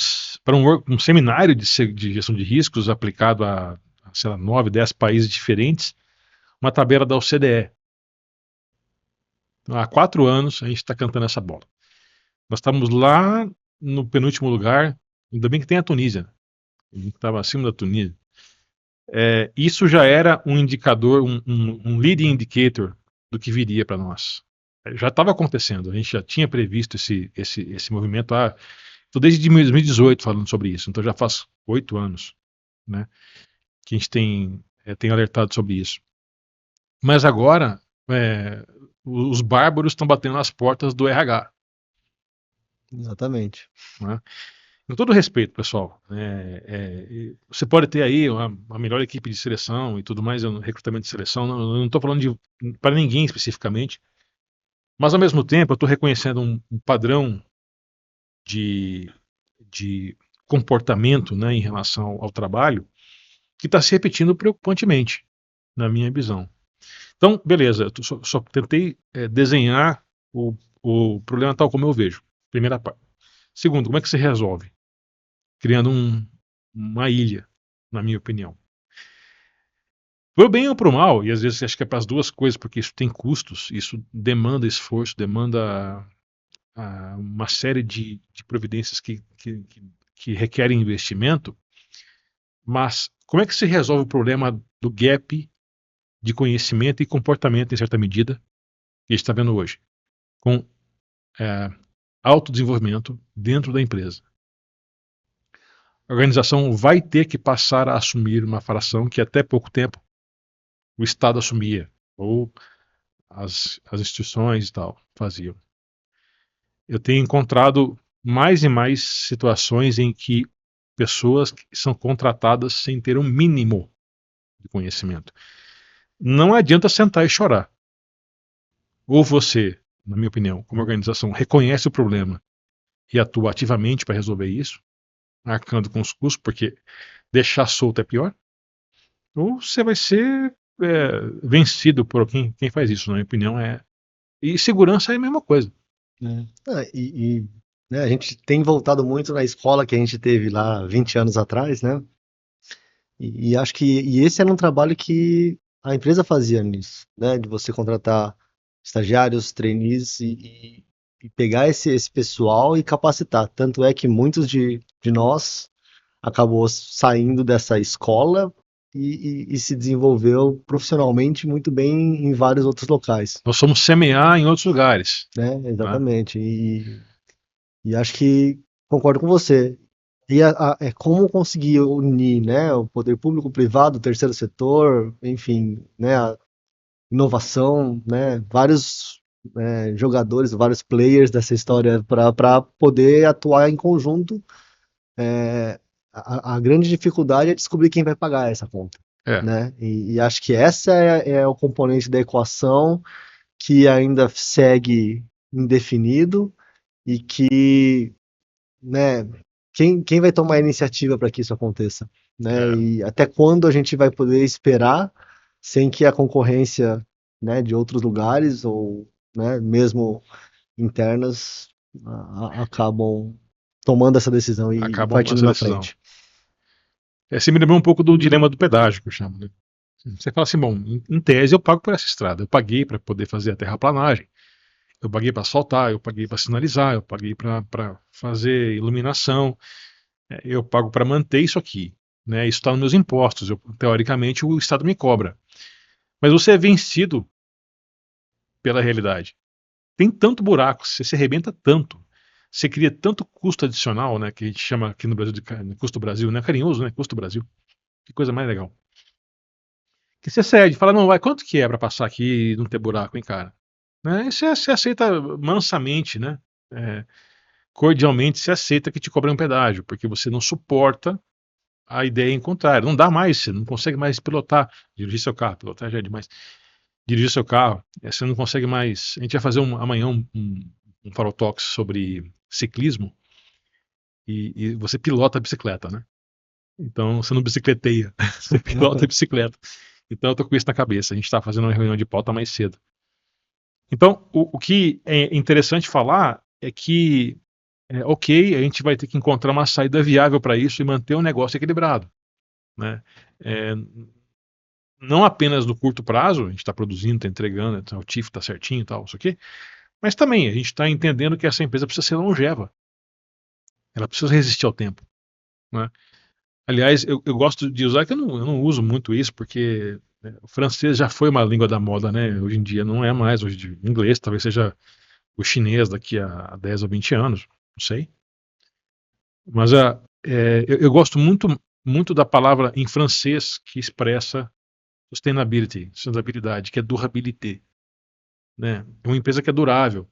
seminário de gestão de riscos aplicado sei lá, 9, 10 países diferentes, uma tabela da OCDE. Há 4 anos a gente está cantando essa bola. Nós estávamos lá no penúltimo lugar, ainda bem que tem a Tunísia, né? A gente estava acima da Tunísia. Isso já era um indicador, um leading indicator do que viria para nós. Já estava acontecendo, a gente já tinha previsto esse movimento. Estou desde 2018 falando sobre isso, então já faz 8 anos, né, que a gente tem alertado sobre isso. Mas agora, os bárbaros estão batendo nas portas do RH. Exatamente. Né? Com todo respeito, pessoal, você pode ter aí a melhor equipe de seleção e tudo mais, recrutamento de seleção, não estou falando para ninguém especificamente, mas ao mesmo tempo eu estou reconhecendo um padrão de, de comportamento, né, em relação ao trabalho que está se repetindo preocupantemente, na minha visão. Então, beleza, eu só tentei desenhar o problema tal como eu vejo, primeira parte. Segundo, como é que se resolve? Criando uma ilha, na minha opinião. Pro bem ou pro mal, e às vezes acho que é para as duas coisas, porque isso tem custos, isso demanda esforço, demanda uma série de providências que requerem investimento, mas como é que se resolve o problema do gap de conhecimento e comportamento, em certa medida, que a gente está vendo hoje? Com autodesenvolvimento dentro da empresa. A organização vai ter que passar a assumir uma fração que até pouco tempo o Estado assumia, ou as instituições e tal faziam. Eu tenho encontrado mais e mais situações em que pessoas são contratadas sem ter um mínimo de conhecimento. Não adianta sentar e chorar. Ou você, na minha opinião, como organização, reconhece o problema e atua ativamente para resolver isso, arcando com os custos, porque deixar solto é pior, ou você vai ser vencido por quem faz isso, na minha opinião. E segurança é a mesma coisa. Né, a gente tem voltado muito na escola que a gente teve lá 20 anos atrás, né? E acho que esse era um trabalho que a empresa fazia nisso, né? De você contratar estagiários, trainees e pegar esse pessoal e capacitar. Tanto é que muitos de nós acabou saindo dessa escola e se desenvolveu profissionalmente muito bem em vários outros locais, Nós somos semear em outros lugares. né? Né? Exatamente. E acho que concordo com você. E é como conseguir unir, né, o poder público, o privado, o terceiro setor, enfim, né, a inovação, né, vários jogadores, vários players dessa história para poder atuar em conjunto. A grande dificuldade é descobrir quem vai pagar essa conta, É, né? E acho que essa é o componente da equação que ainda segue indefinido e que, né, quem vai tomar a iniciativa para que isso aconteça, né? é, E até quando a gente vai poder esperar sem que a concorrência, né, de outros lugares ou, né, mesmo internas acabam tomando essa decisão e acabam tomando partindo essa na decisão. frente. Você me lembrou um pouco do dilema do pedágio, que eu chamo, né? Você fala assim, bom, em tese eu pago por essa estrada, eu paguei para poder fazer a terraplanagem, eu paguei para asfaltar, eu paguei para sinalizar, eu paguei para fazer iluminação, eu pago para manter isso aqui, né? Isso está nos meus impostos, teoricamente o Estado me cobra. Mas você é vencido pela realidade. Tem tanto buraco, você se arrebenta tanto, você cria tanto custo adicional, né? Que a gente chama aqui no Brasil de custo Brasil, né? Carinhoso, né? Custo Brasil. Que coisa mais legal. Que você cede, fala, não, vai, quanto que é para passar aqui e não ter buraco, hein, cara? Né? E você aceita mansamente, né? É, cordialmente você aceita que te cobrem um pedágio, porque você não suporta a ideia em contrário. Não dá mais, você não consegue mais pilotar, dirigir seu carro, pilotar já é demais. Dirigir seu carro, você não consegue mais. A gente vai fazer amanhã um Farol Talks sobre ciclismo e você pilota a bicicleta, né? Então você não bicicleteia, você pilota a bicicleta. Então eu tô com isso na cabeça. A gente está fazendo uma reunião de pauta mais cedo. Então, o que é interessante falar é que, ok, a gente vai ter que encontrar uma saída viável para isso e manter o negócio equilibrado, né? É, não apenas no curto prazo, a gente está produzindo, está entregando, o TIF está certinho e tal, isso aqui, mas também a gente está entendendo que essa empresa precisa ser longeva, ela precisa resistir ao tempo, né? Aliás, eu gosto de usar, que eu não uso muito isso, porque o francês já foi uma língua da moda, né? Hoje em dia não é mais, hoje o inglês talvez seja o chinês daqui a 10 ou 20 anos, não sei. Mas eu gosto muito da palavra em francês que expressa sustainability, sustentabilidade, que é durabilité, né? É uma empresa que é durável.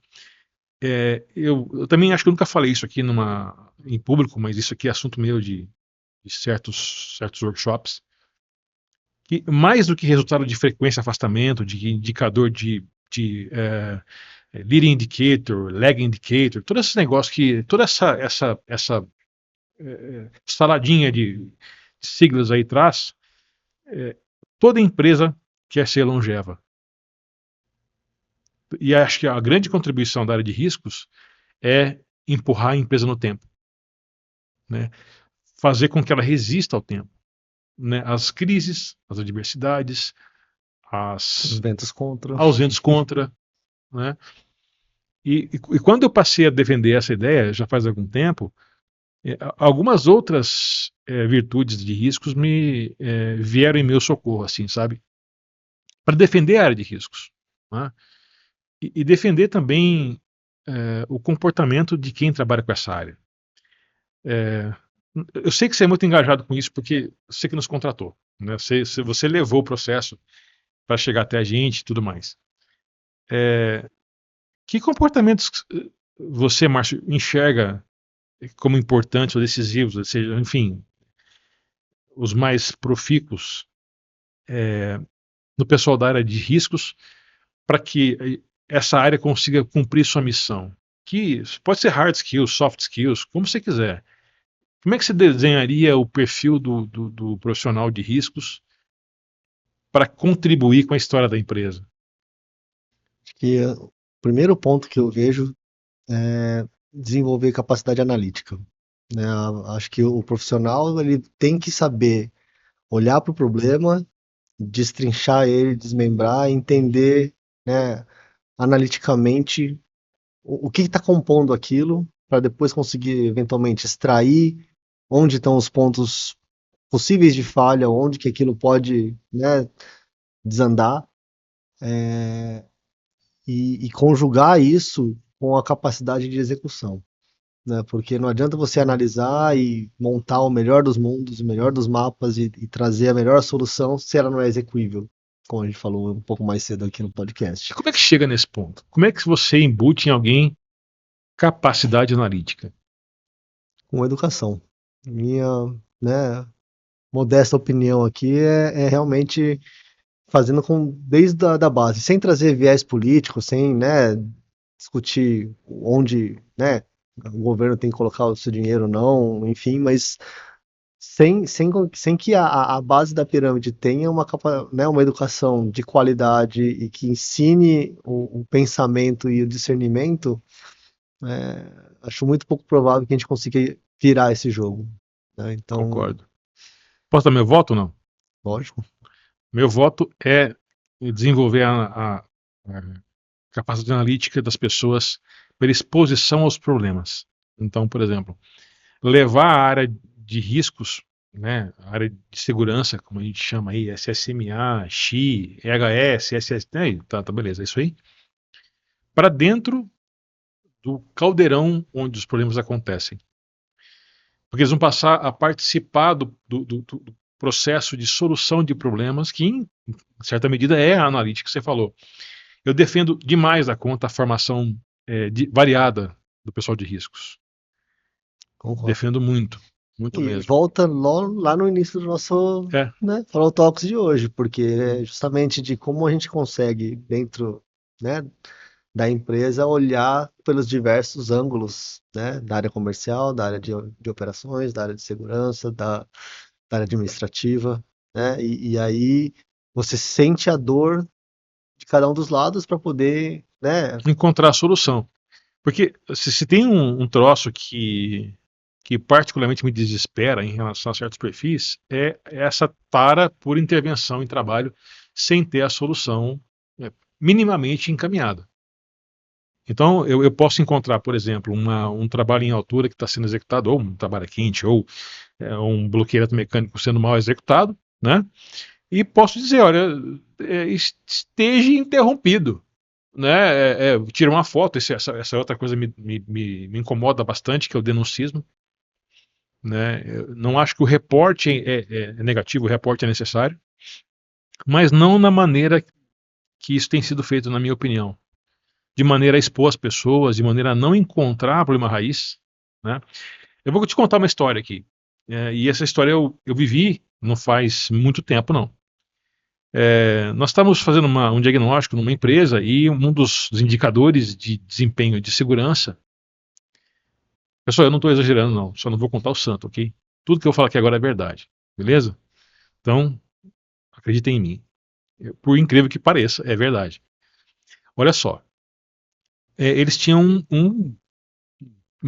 Eu também acho que eu nunca falei isso aqui em público, mas isso aqui é assunto meu de certos workshops, que mais do que resultado de frequência, afastamento, de indicador de leading indicator, lag indicator, todo esse negócio toda essa saladinha de siglas aí traz, toda empresa quer ser longeva. E acho que a grande contribuição da área de riscos é empurrar a empresa no tempo, né? Fazer com que ela resista ao tempo, né? Às crises, às adversidades, Os ventos contra. aos ventos contra, né? E quando eu passei a defender essa ideia, já faz algum tempo, algumas outras virtudes de riscos me vieram em meu socorro, assim, sabe? Para defender a área de riscos, né? E defender também o comportamento de quem trabalha com essa área. Eu sei que você é muito engajado com isso, porque você que nos contratou, né? Você levou o processo para chegar até a gente e tudo mais. Que comportamentos você, Márcio, enxerga como importantes ou decisivos, ou seja, enfim, os mais profícuos no pessoal da área de riscos, para que essa área consiga cumprir sua missão? Que pode ser hard skills, soft skills, como você quiser. Como é que você desenharia o perfil do profissional de riscos para contribuir com a história da empresa? Acho que o primeiro ponto que eu vejo é desenvolver capacidade analítica, né? Acho que o profissional ele tem que saber olhar para o problema, destrinchar ele, desmembrar, entender, né, analiticamente o que está compondo aquilo, para depois conseguir eventualmente extrair onde estão os pontos possíveis de falha, onde que aquilo pode, né, desandar, e conjugar isso com a capacidade de execução, né? Porque não adianta você analisar e montar o melhor dos mundos, o melhor dos mapas e trazer a melhor solução se ela não é execuível, como a gente falou um pouco mais cedo aqui no podcast. E como é que chega nesse ponto? Como é que você embute em alguém capacidade analítica? Com educação. Minha, né, modesta opinião aqui é realmente fazendo desde a da base, sem trazer viés político, sem, né, discutir onde, né, o governo tem que colocar o seu dinheiro ou não, enfim, mas sem que a base da pirâmide tenha né, uma educação de qualidade e que ensine o pensamento e o discernimento, acho muito pouco provável que a gente consiga virar esse jogo, né? Então, Concordo. Posso dar meu voto ou não? lógico. Meu voto é desenvolver a capacidade analítica das pessoas pela exposição aos problemas. Então, por exemplo, levar a área de riscos, né, a área de segurança, como a gente chama aí, SSMA, XI, EHS, SS, né, tá, beleza, é isso aí, para dentro do caldeirão onde os problemas acontecem. Porque eles vão passar a participar do processo de solução de problemas, que em certa medida é a analítica que você falou. Eu defendo demais da conta a formação variada do pessoal de riscos. Concordo. Defendo muito, muito E mesmo. volta lá no início do nosso, É, né, Follow Talks de hoje, porque é justamente de como a gente consegue, dentro, né, da empresa, olhar pelos diversos ângulos, né, da área comercial, da área de operações, da área de segurança, da área administrativa, né, e aí você sente a dor de cada um dos lados para poder, né, encontrar a solução. Porque se tem um troço que particularmente me desespera em relação a certos perfis, é essa tara por intervenção em trabalho sem ter a solução minimamente encaminhada. Então, eu posso encontrar, por exemplo, um trabalho em altura que está sendo executado, ou um trabalho quente, ou um bloqueio mecânico sendo mal executado, né? E posso dizer, olha, esteja interrompido, né? Tira uma foto, essa outra coisa me incomoda bastante, que é o denuncismo, né? Eu não acho que o reporte é negativo, o reporte é necessário, mas não na maneira que isso tem sido feito, na minha opinião. De maneira a expor as pessoas, de maneira a não encontrar problema raiz, né? Eu vou te contar uma história aqui. E essa história eu vivi não faz muito tempo, não. Nós estávamos fazendo um diagnóstico numa empresa e um dos indicadores de desempenho de segurança. Pessoal, eu não estou exagerando, não. Só não vou contar o santo, ok? Tudo que eu falo aqui agora é verdade. Beleza? Então, acreditem em mim. Por incrível que pareça, é verdade. Olha só. Eles tinham um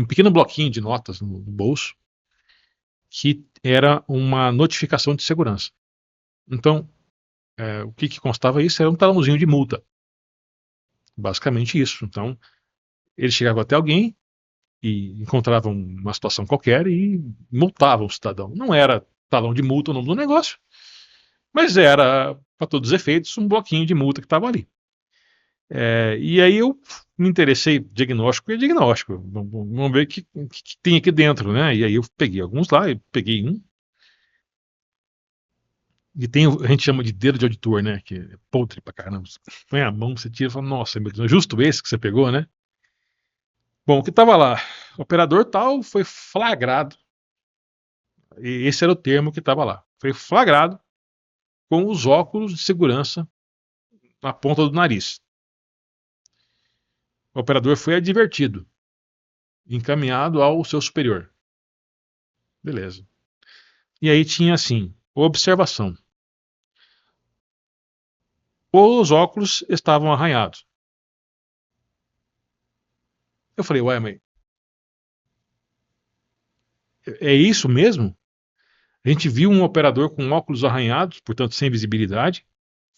pequeno bloquinho de notas no bolso que era uma notificação de segurança. Então, o que constava isso? Era um talãozinho de multa. Basicamente isso. Então, ele chegava até alguém e encontravam uma situação qualquer e multavam o cidadão. Não era talão de multa o nome do negócio, mas era, para todos os efeitos, um bloquinho de multa que estava ali. E aí eu me interessei, diagnóstico é diagnóstico, vamos ver o que tem aqui dentro, né? E aí eu peguei alguns lá, eu peguei um, e tem, a gente chama de dedo de auditor, né? Que é podre pra caramba. Você põe a mão, você tira e fala, nossa, meu Deus, é justo esse que você pegou, né? Bom, o que estava lá? O operador tal foi flagrado, e esse era o termo que estava lá. Foi flagrado com os óculos de segurança na ponta do nariz. O operador foi advertido, encaminhado ao seu superior. Beleza. E aí tinha assim, observação. Os óculos estavam arranhados. Eu falei, ué, mas é isso mesmo? A gente viu um operador com óculos arranhados, portanto sem visibilidade,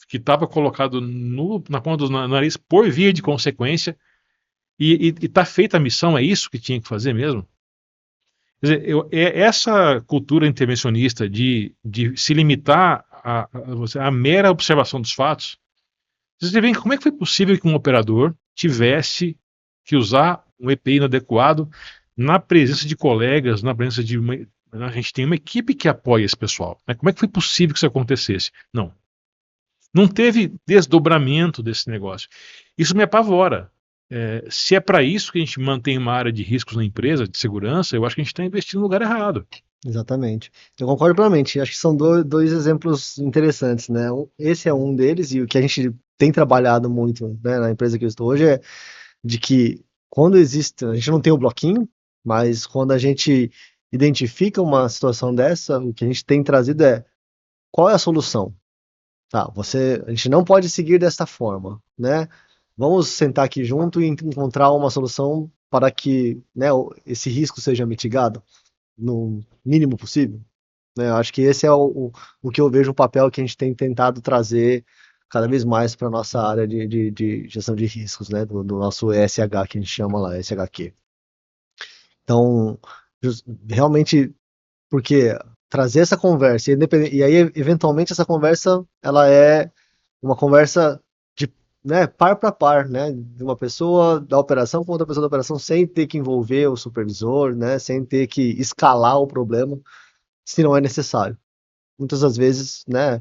que estava colocado na ponta do nariz por via de consequência, e está feita a missão, é isso que tinha que fazer mesmo? Quer dizer, essa cultura intervencionista de se limitar a mera observação dos fatos, você vê como é que foi possível que um operador tivesse que usar um EPI inadequado na presença de colegas, na presença de uma. A gente tem uma equipe que apoia esse pessoal, né? Como é que foi possível que isso acontecesse? Não. Não teve desdobramento desse negócio. Isso me apavora. Se é para isso que a gente mantém uma área de riscos na empresa, de segurança, eu acho que a gente está investindo no lugar errado. Exatamente. Eu concordo plenamente. Acho que são dois exemplos interessantes, né? Esse é um deles, e o que a gente tem trabalhado muito, né, na empresa que eu estou hoje é de que quando existe, a gente não tem o bloquinho, mas quando a gente identifica uma situação dessa, o que a gente tem trazido é qual é a solução? Tá, a gente não pode seguir desta forma, né? Vamos sentar aqui junto e encontrar uma solução para que, né, esse risco seja mitigado no mínimo possível, né? Eu acho que esse é o que eu vejo o papel que a gente tem tentado trazer cada vez mais para a nossa área de gestão de riscos, né? Do nosso ESH, que a gente chama lá, SHQ. Então, realmente, porque trazer essa conversa, e aí, eventualmente, essa conversa, ela é uma conversa de, né, par para par, né? De uma pessoa da operação com outra pessoa da operação, sem ter que envolver o supervisor, né? Sem ter que escalar o problema, se não é necessário. Muitas das vezes, né,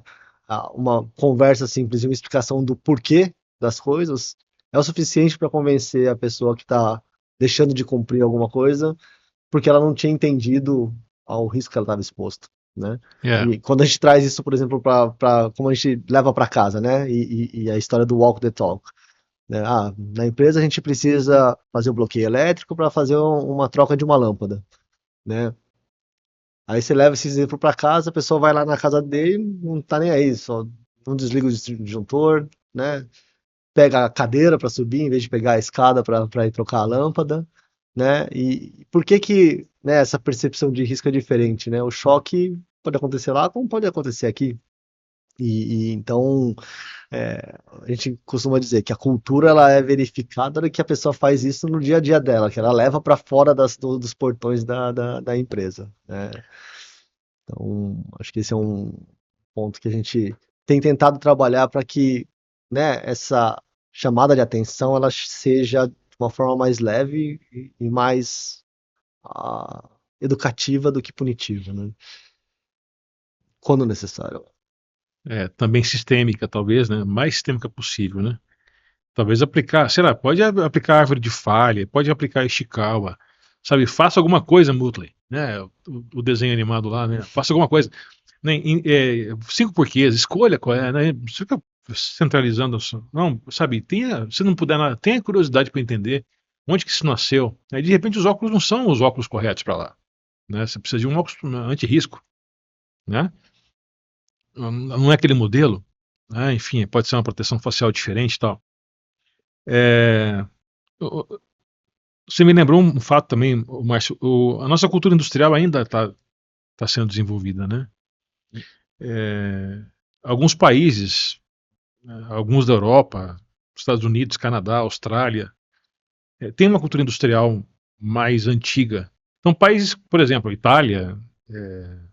uma conversa simples e uma explicação do porquê das coisas é o suficiente para convencer a pessoa que está deixando de cumprir alguma coisa, porque ela não tinha entendido ao risco que ela estava exposto, né? É, E quando a gente traz isso, por exemplo, para como a gente leva para casa, né? E a história do walk the talk, né? Ah, na empresa a gente precisa fazer o bloqueio elétrico para fazer uma troca de uma lâmpada, né? Aí você leva esse exemplo para casa, a pessoa vai lá na casa dele, não tá nem aí, só não desliga o disjuntor, né? Pega a cadeira para subir em vez de pegar a escada para ir trocar a lâmpada, né? E por que que, né, essa percepção de risco é diferente, né? O choque pode acontecer lá, como pode acontecer aqui. Então, a gente costuma dizer que a cultura ela é verificada na hora que a pessoa faz isso no dia a dia dela, que ela leva para fora dos portões da empresa, né? Então, acho que esse é um ponto que a gente tem tentado trabalhar para que, né, essa chamada de atenção ela seja de uma forma mais leve e mais educativa do que punitiva, né? Quando necessário. também sistêmica, talvez, né? Mais sistêmica possível, né? Talvez aplicar, sei lá, pode aplicar árvore de falha, pode aplicar Ishikawa, sabe? Faça alguma coisa, Mutley, né? O desenho animado lá, né? Faça alguma coisa. Né? Cinco porquês, escolha qual é, né? Você fica centralizando, não, sabe? Se não puder nada, tenha curiosidade para entender onde que isso nasceu. Aí, de repente, os óculos não são os óculos corretos para lá, né? Você precisa de um óculos anti-risco, né? Não é aquele modelo, né? Enfim, pode ser uma proteção facial diferente e tal. É, Você me lembrou um fato também, Márcio. A nossa cultura industrial ainda está sendo desenvolvida, né? É, Alguns países, né, alguns da Europa, Estados Unidos, Canadá, Austrália, têm uma cultura industrial mais antiga. Então, países, por exemplo, Itália,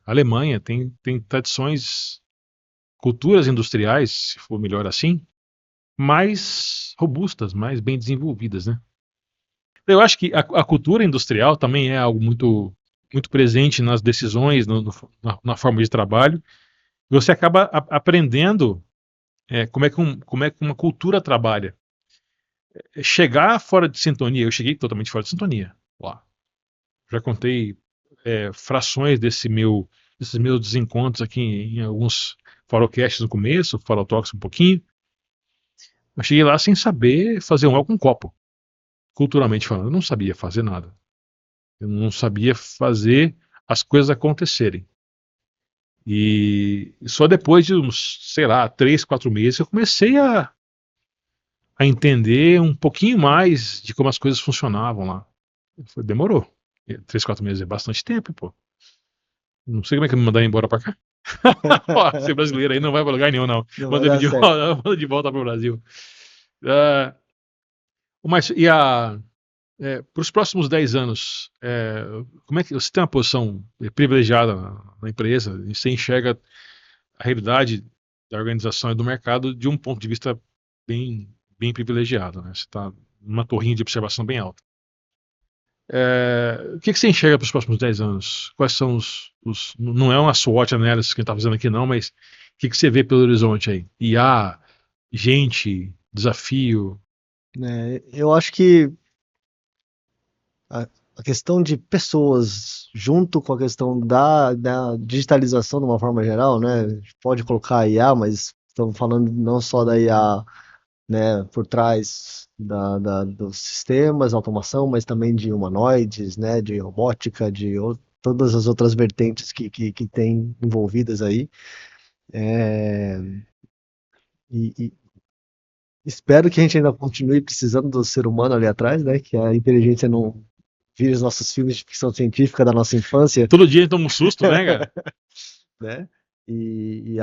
Alemanha, tem tradições, culturas industriais, se for melhor assim, mais robustas, mais bem desenvolvidas, né? Eu acho que a cultura industrial também é algo muito presente nas decisões, na forma de trabalho. Você acaba aprendendo como é que uma cultura trabalha. Chegar fora de sintonia, eu cheguei totalmente fora de sintonia lá. Já contei frações desses meus desencontros aqui em alguns farocasts no começo, farotalks um pouquinho. Eu cheguei lá sem saber fazer um álcool com um copo, culturalmente falando. Eu não sabia fazer nada. Eu não sabia fazer as coisas acontecerem. E só depois de uns, sei lá, 3, 4 meses eu comecei a entender um pouquinho mais de como as coisas funcionavam lá. Demorou. 3, 4 meses é bastante tempo, pô. Não sei como é que me mandaram embora pra cá. Ó, ser brasileiro aí não vai pra lugar nenhum, não. Não vai Manda ele dar de certo. volta, manda de volta pro Brasil. Ah, mas e para os próximos 10 anos, como é que você tem uma posição privilegiada na empresa e você enxerga a realidade da organização e do mercado de um ponto de vista bem privilegiado, né? Você está numa torrinha de observação bem alta. O que você enxerga para os próximos 10 anos? Quais são não é uma SWOT análise que a gente está fazendo aqui, não, mas o que você vê pelo horizonte aí? IA, gente, desafio. Eu acho que a, a questão de pessoas junto com a questão da digitalização de uma forma geral, né? A gente pode colocar a IA, mas estamos falando não só da IA, né, por trás dos sistemas, automação, mas também de humanoides, né, de robótica, todas as outras vertentes que tem envolvidas aí. É, e Espero que a gente ainda continue precisando do ser humano ali atrás, né? Que a inteligência não vire os nossos filmes de ficção científica da nossa infância, Todo dia a gente toma um susto, né, cara? né? E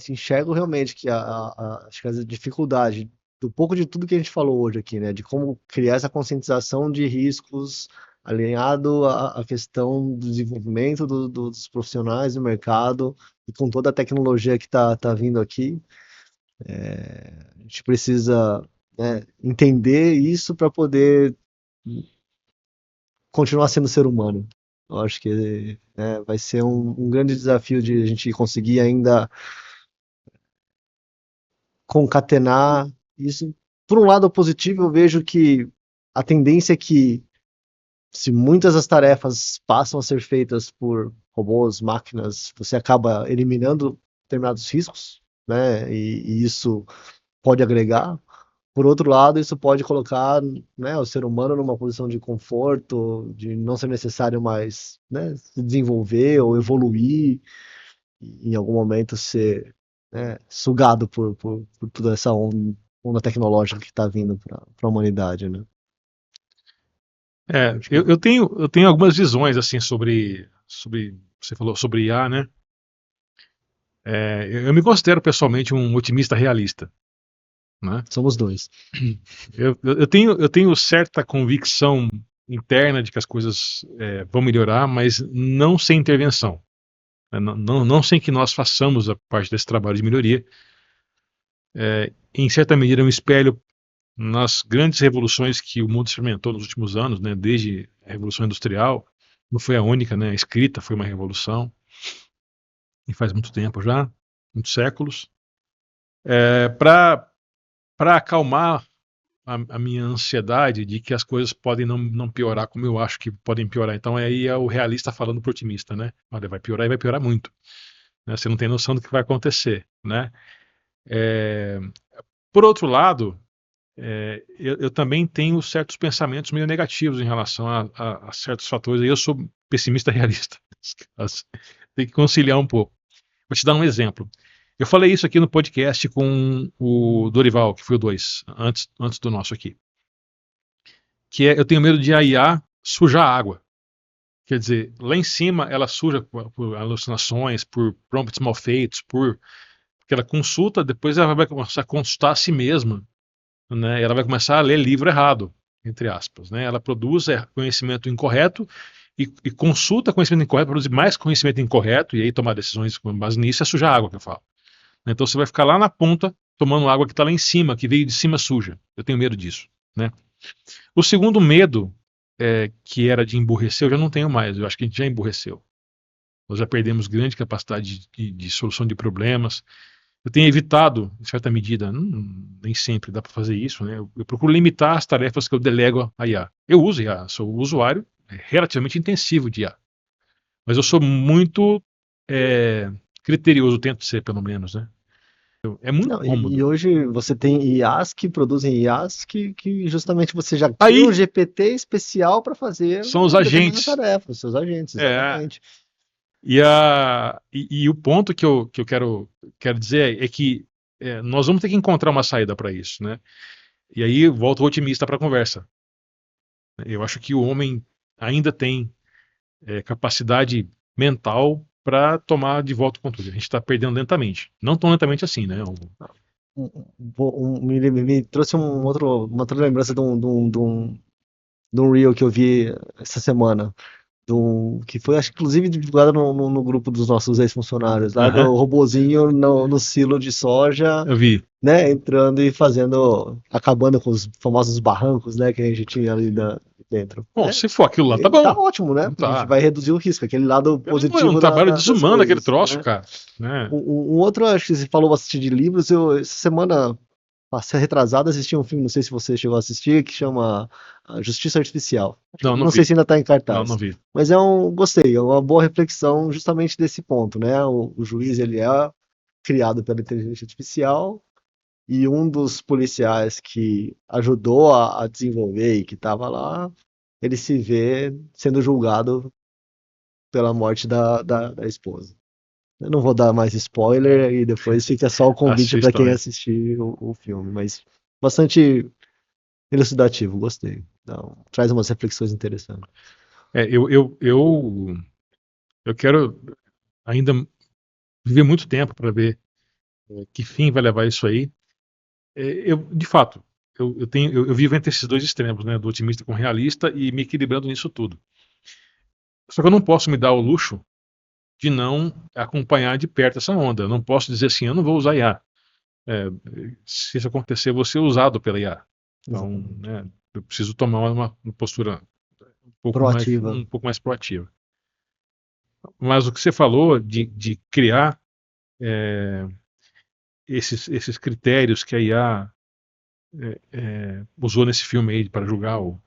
enxergo realmente que acho que a dificuldade do pouco de tudo que a gente falou hoje aqui, né? De como criar essa conscientização de riscos alinhado à questão do desenvolvimento dos profissionais do mercado e com toda a tecnologia que está vindo aqui. A gente precisa, né, entender isso para poder continuar sendo ser humano. Eu acho que, né, vai ser um grande desafio de a gente conseguir ainda concatenar isso. Por um lado positivo, eu vejo que a tendência é que, se muitas das tarefas passam a ser feitas por robôs, máquinas, você acaba eliminando determinados riscos, né? E isso pode agregar. Por outro lado, isso pode colocar, né, o ser humano numa posição de conforto, de não ser necessário mais, né, se desenvolver ou evoluir, e em algum momento ser, né, sugado por toda essa onda tecnológica que está vindo para a humanidade, né? É, Acho que eu tenho algumas visões assim você falou sobre IA, né? Eu me considero pessoalmente um otimista realista, né? somos dois. Eu tenho certa convicção interna de que as coisas vão melhorar, mas não sem intervenção, né? Não sem que nós façamos a parte desse trabalho de melhoria. Em certa medida, eu me espelho nas grandes revoluções que o mundo experimentou nos últimos anos, né? Desde a Revolução Industrial, não foi a única, né? A escrita foi uma revolução, e faz muito tempo já, muitos séculos. Para acalmar a minha ansiedade de que as coisas podem não piorar como eu acho que podem piorar. Então aí é o realista falando pro otimista, né? Olha, vai piorar e vai piorar muito, né? Você não tem noção do que vai acontecer, né? É, por outro lado, eu também tenho certos pensamentos meio negativos em relação a certos fatores. Aí eu sou pessimista realista. Tem que conciliar um pouco. Vou te dar um exemplo. Eu falei isso aqui no podcast com o Dorival, que foi o 2, antes do nosso aqui. Eu tenho medo de a IA sujar a água. Quer dizer, lá em cima ela suja por alucinações, por prompts mal feitos, porque ela consulta, depois ela vai começar a consultar a si mesma, né? Ela vai começar a ler livro errado, entre aspas, né? Ela produz conhecimento incorreto e consulta conhecimento incorreto, produz mais conhecimento incorreto e aí tomar decisões com base nisso é sujar a água que eu falo. Então você vai ficar lá na ponta tomando água que está lá em cima, que veio de cima suja. Eu tenho medo disso, né? O segundo medo, que era de emburrecer, eu já não tenho mais. Eu acho que a gente já emburreceu. Nós já perdemos grande capacidade de solução de problemas. Eu tenho evitado, em certa medida, nem sempre dá para fazer isso, né? Eu procuro limitar as tarefas que eu delego a IA. Eu uso IA, sou usuário relativamente intensivo de IA. Mas eu sou muito criterioso, tento ser, pelo menos, né? É muito Não, e cômodo. hoje você tem IAs que produzem IAs que justamente você já cria um Aí GPT especial para fazer são os uma determinada agentes. tarefa, os seus agentes, É, exatamente. e o ponto que eu quero dizer é que nós vamos ter que encontrar uma saída para isso, né? E aí volto otimista para a conversa. Eu acho que o homem ainda tem capacidade mental para tomar de volta o controle. A gente está perdendo lentamente. Não tão lentamente assim, né? Me trouxe uma outra lembrança de um reel que eu vi essa semana. Que foi, acho que inclusive divulgado no grupo dos nossos ex-funcionários, lá do Aham, robozinho no silo de soja, eu vi. né, entrando e acabando com os famosos barrancos, né, que a gente tinha ali dentro, Bom, né? se for aquilo lá, tá E tá bom. ótimo, né, Não porque a gente tá. vai reduzir o risco, aquele lado É um positivo trabalho das desumano aquele coisas, troço, né? cara. Né? Um outro, acho que você falou bastante de livros, essa semana, passei retrasada, assisti um filme, não sei se você chegou a assistir, que chama Justiça Artificial. Não, não Não sei vi. se ainda está em Não, não cartaz, vi. mas gostei, é uma boa reflexão justamente desse ponto, né? O juiz, ele é criado pela inteligência artificial, e um dos policiais que ajudou a desenvolver e que estava lá, ele se vê sendo julgado pela morte da esposa. Eu não vou dar mais spoiler e depois fica só o convite para Assistam, quem né? assistir o filme, mas bastante elucidativo, gostei. Então, traz umas reflexões interessantes. É, eu quero ainda viver muito tempo para ver que fim vai levar isso aí. De fato, eu vivo entre esses dois extremos, né, do otimista com o realista e me equilibrando nisso tudo. Só que eu não posso me dar o luxo de não acompanhar de perto essa onda. Eu não posso dizer assim, eu não vou usar IA. É, se isso acontecer, eu vou ser usado pela IA. Então, Exatamente. né, eu preciso tomar uma postura Proativa. um pouco mais proativa. Mas o que você falou de criar é, esses critérios que a IA usou nesse filme aí para julgar o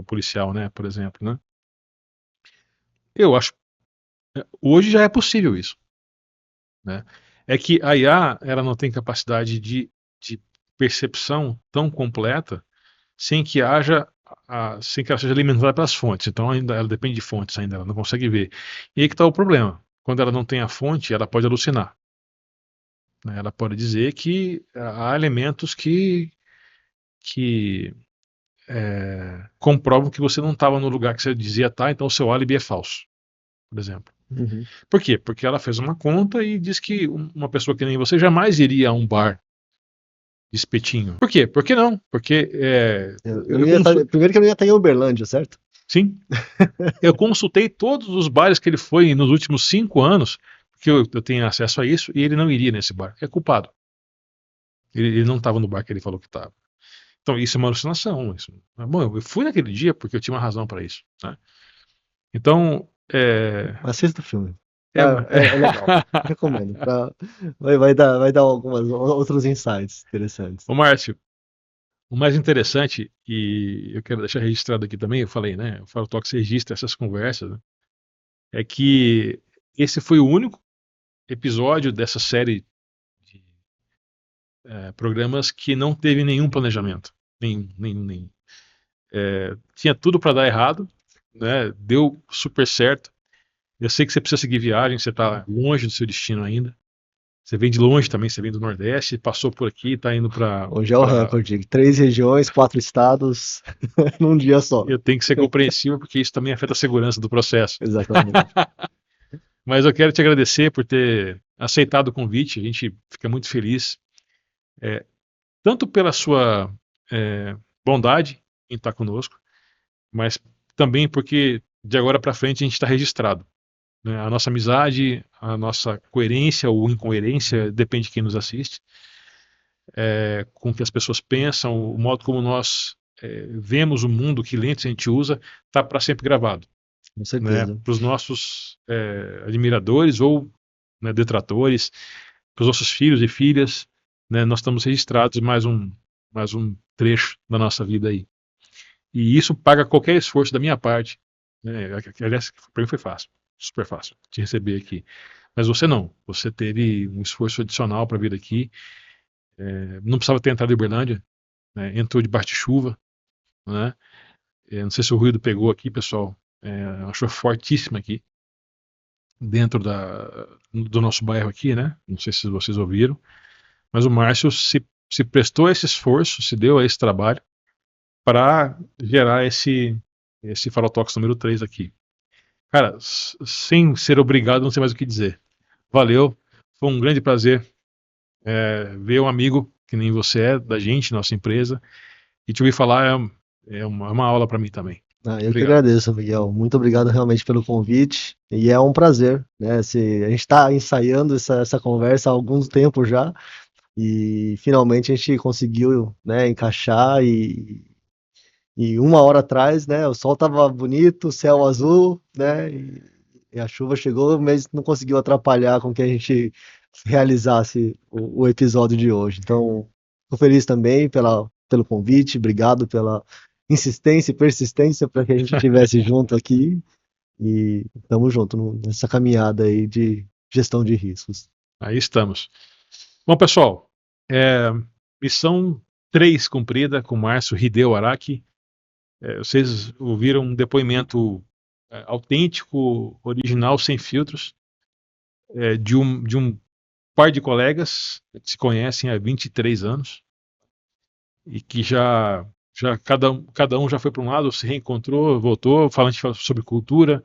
policial, né, por exemplo, né? Eu acho hoje já é possível isso, né? É que a IA ela não tem capacidade de percepção tão completa sem que haja sem que ela seja alimentada pelas fontes. Então ainda ela depende de fontes ainda, ela não consegue ver. E aí que está o problema. Quando ela não tem a fonte, ela pode alucinar, né? Ela pode dizer que há elementos que comprovam que você não estava no lugar que você dizia estar, então o seu álibi é falso, por exemplo. Uhum. Por quê? Porque ela fez uma conta e diz que uma pessoa que nem você jamais iria a um bar de espetinho. Por quê? Por que não? Porque Eu não ia primeiro que eu não ia estar em Uberlândia, certo? sim, eu consultei todos os bares que ele foi nos últimos 5 anos, porque eu tenho acesso a isso, e ele não iria nesse bar. É culpado. Ele não estava no bar que ele falou que estava. Então isso é uma alucinação. Isso. Bom, eu fui naquele dia porque eu tinha uma razão para isso, né? Então, Assista o filme. é, É legal. Recomendo. Vai dar algumas outros insights interessantes. Ô Márcio, o mais interessante, e eu quero deixar registrado aqui também, eu falei, né? O Faro Talks registra essas conversas, né, é que esse foi o único episódio dessa série de programas que não teve nenhum planejamento. Nenhum. Tinha tudo para dar errado, né? Deu super certo. Eu sei que você precisa seguir viagem, você está longe do seu destino ainda. Você vem de longe também, você vem do Nordeste, passou por aqui, está indo para. Hoje é o recorde. 3 regiões, 4 estados, num dia só. Eu tenho que ser compreensível porque isso também afeta a segurança do processo. Exatamente. Mas eu quero te agradecer por ter aceitado o convite. A gente fica muito feliz, é, tanto pela sua bondade em estar conosco, mas também porque de agora para frente a gente está registrado, né? A nossa amizade, a nossa coerência ou incoerência, depende de quem nos assiste, com o que as pessoas pensam, o modo como nós vemos o mundo, que lentes a gente usa, está para sempre gravado, Com né? certeza. Para os nossos admiradores ou, né, detratores, para os nossos filhos e filhas, né, nós estamos registrados mais um trecho da nossa vida aí. E isso paga qualquer esforço da minha parte, né? Aliás, para mim foi fácil, super fácil te receber aqui. Mas você não, você teve um esforço adicional para vir aqui. Não precisava ter entrado em Uberlândia, né? Entrou debaixo de chuva, né? Não sei se o ruído pegou aqui, pessoal. Uma chuva fortíssima aqui dentro do nosso bairro aqui, né? Não sei se vocês ouviram, mas o Márcio se prestou a esse esforço, se deu a esse trabalho para gerar esse Farotox número 3 aqui. Cara, sem ser obrigado, não sei mais o que dizer. Valeu, foi um grande prazer ver um amigo que nem você é, da gente, nossa empresa, e te ouvir falar é uma aula para mim também. Eu que Obrigado. agradeço, Miguel. Muito obrigado realmente pelo convite. E é um prazer, né? A gente está ensaiando essa conversa há alguns tempos já, e finalmente a gente conseguiu, né, encaixar e uma hora atrás, né, o sol estava bonito, céu azul, né, e a chuva chegou, mas não conseguiu atrapalhar com que a gente realizasse o episódio de hoje. Então, fico feliz também pelo convite, obrigado pela insistência e persistência para que a gente estivesse junto aqui e estamos juntos nessa caminhada aí de gestão de riscos. Aí estamos. Bom, pessoal, missão 3 cumprida com Márcio Hideo Araki. Vocês ouviram um depoimento autêntico, original, sem filtros. de um par de colegas que se conhecem há 23 anos e que já cada um já foi para um lado, se reencontrou, voltou, falando sobre cultura,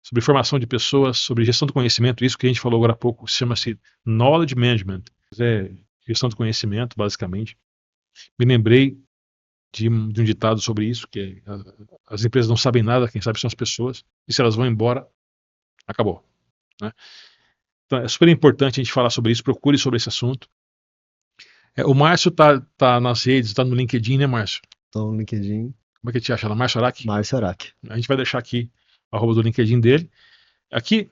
sobre formação de pessoas, sobre gestão do conhecimento, isso que a gente falou agora há pouco, chama-se Knowledge Management, gestão do conhecimento, basicamente. Me lembrei de um ditado sobre isso, que as empresas não sabem nada, quem sabe são as pessoas, e se elas vão embora, acabou. Né? Então é super importante a gente falar sobre isso, procure sobre esse assunto. O Márcio tá nas redes, tá no LinkedIn, né, Márcio? Então, no LinkedIn, Como é que te acha lá? Márcio Araque? Márcio Araque. A gente vai deixar aqui o arroba do LinkedIn dele. Aqui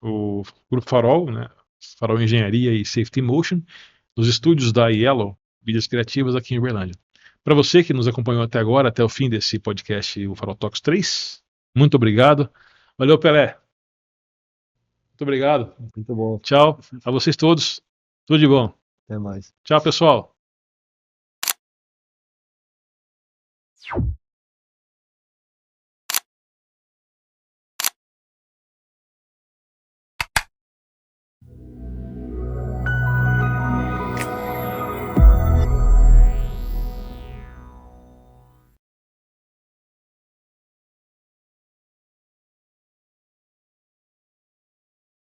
o Grupo Farol, né? Farol Engenharia e Safety Motion, nos estúdios da Yellow, Mídias Criativas aqui em Uberlândia. Para você que nos acompanhou até agora, até o fim desse podcast, o Farol Talks 3, muito obrigado. Valeu, Pelé. Muito obrigado. Muito bom. Tchau a vocês todos. Tudo de bom. Até mais. Tchau, pessoal.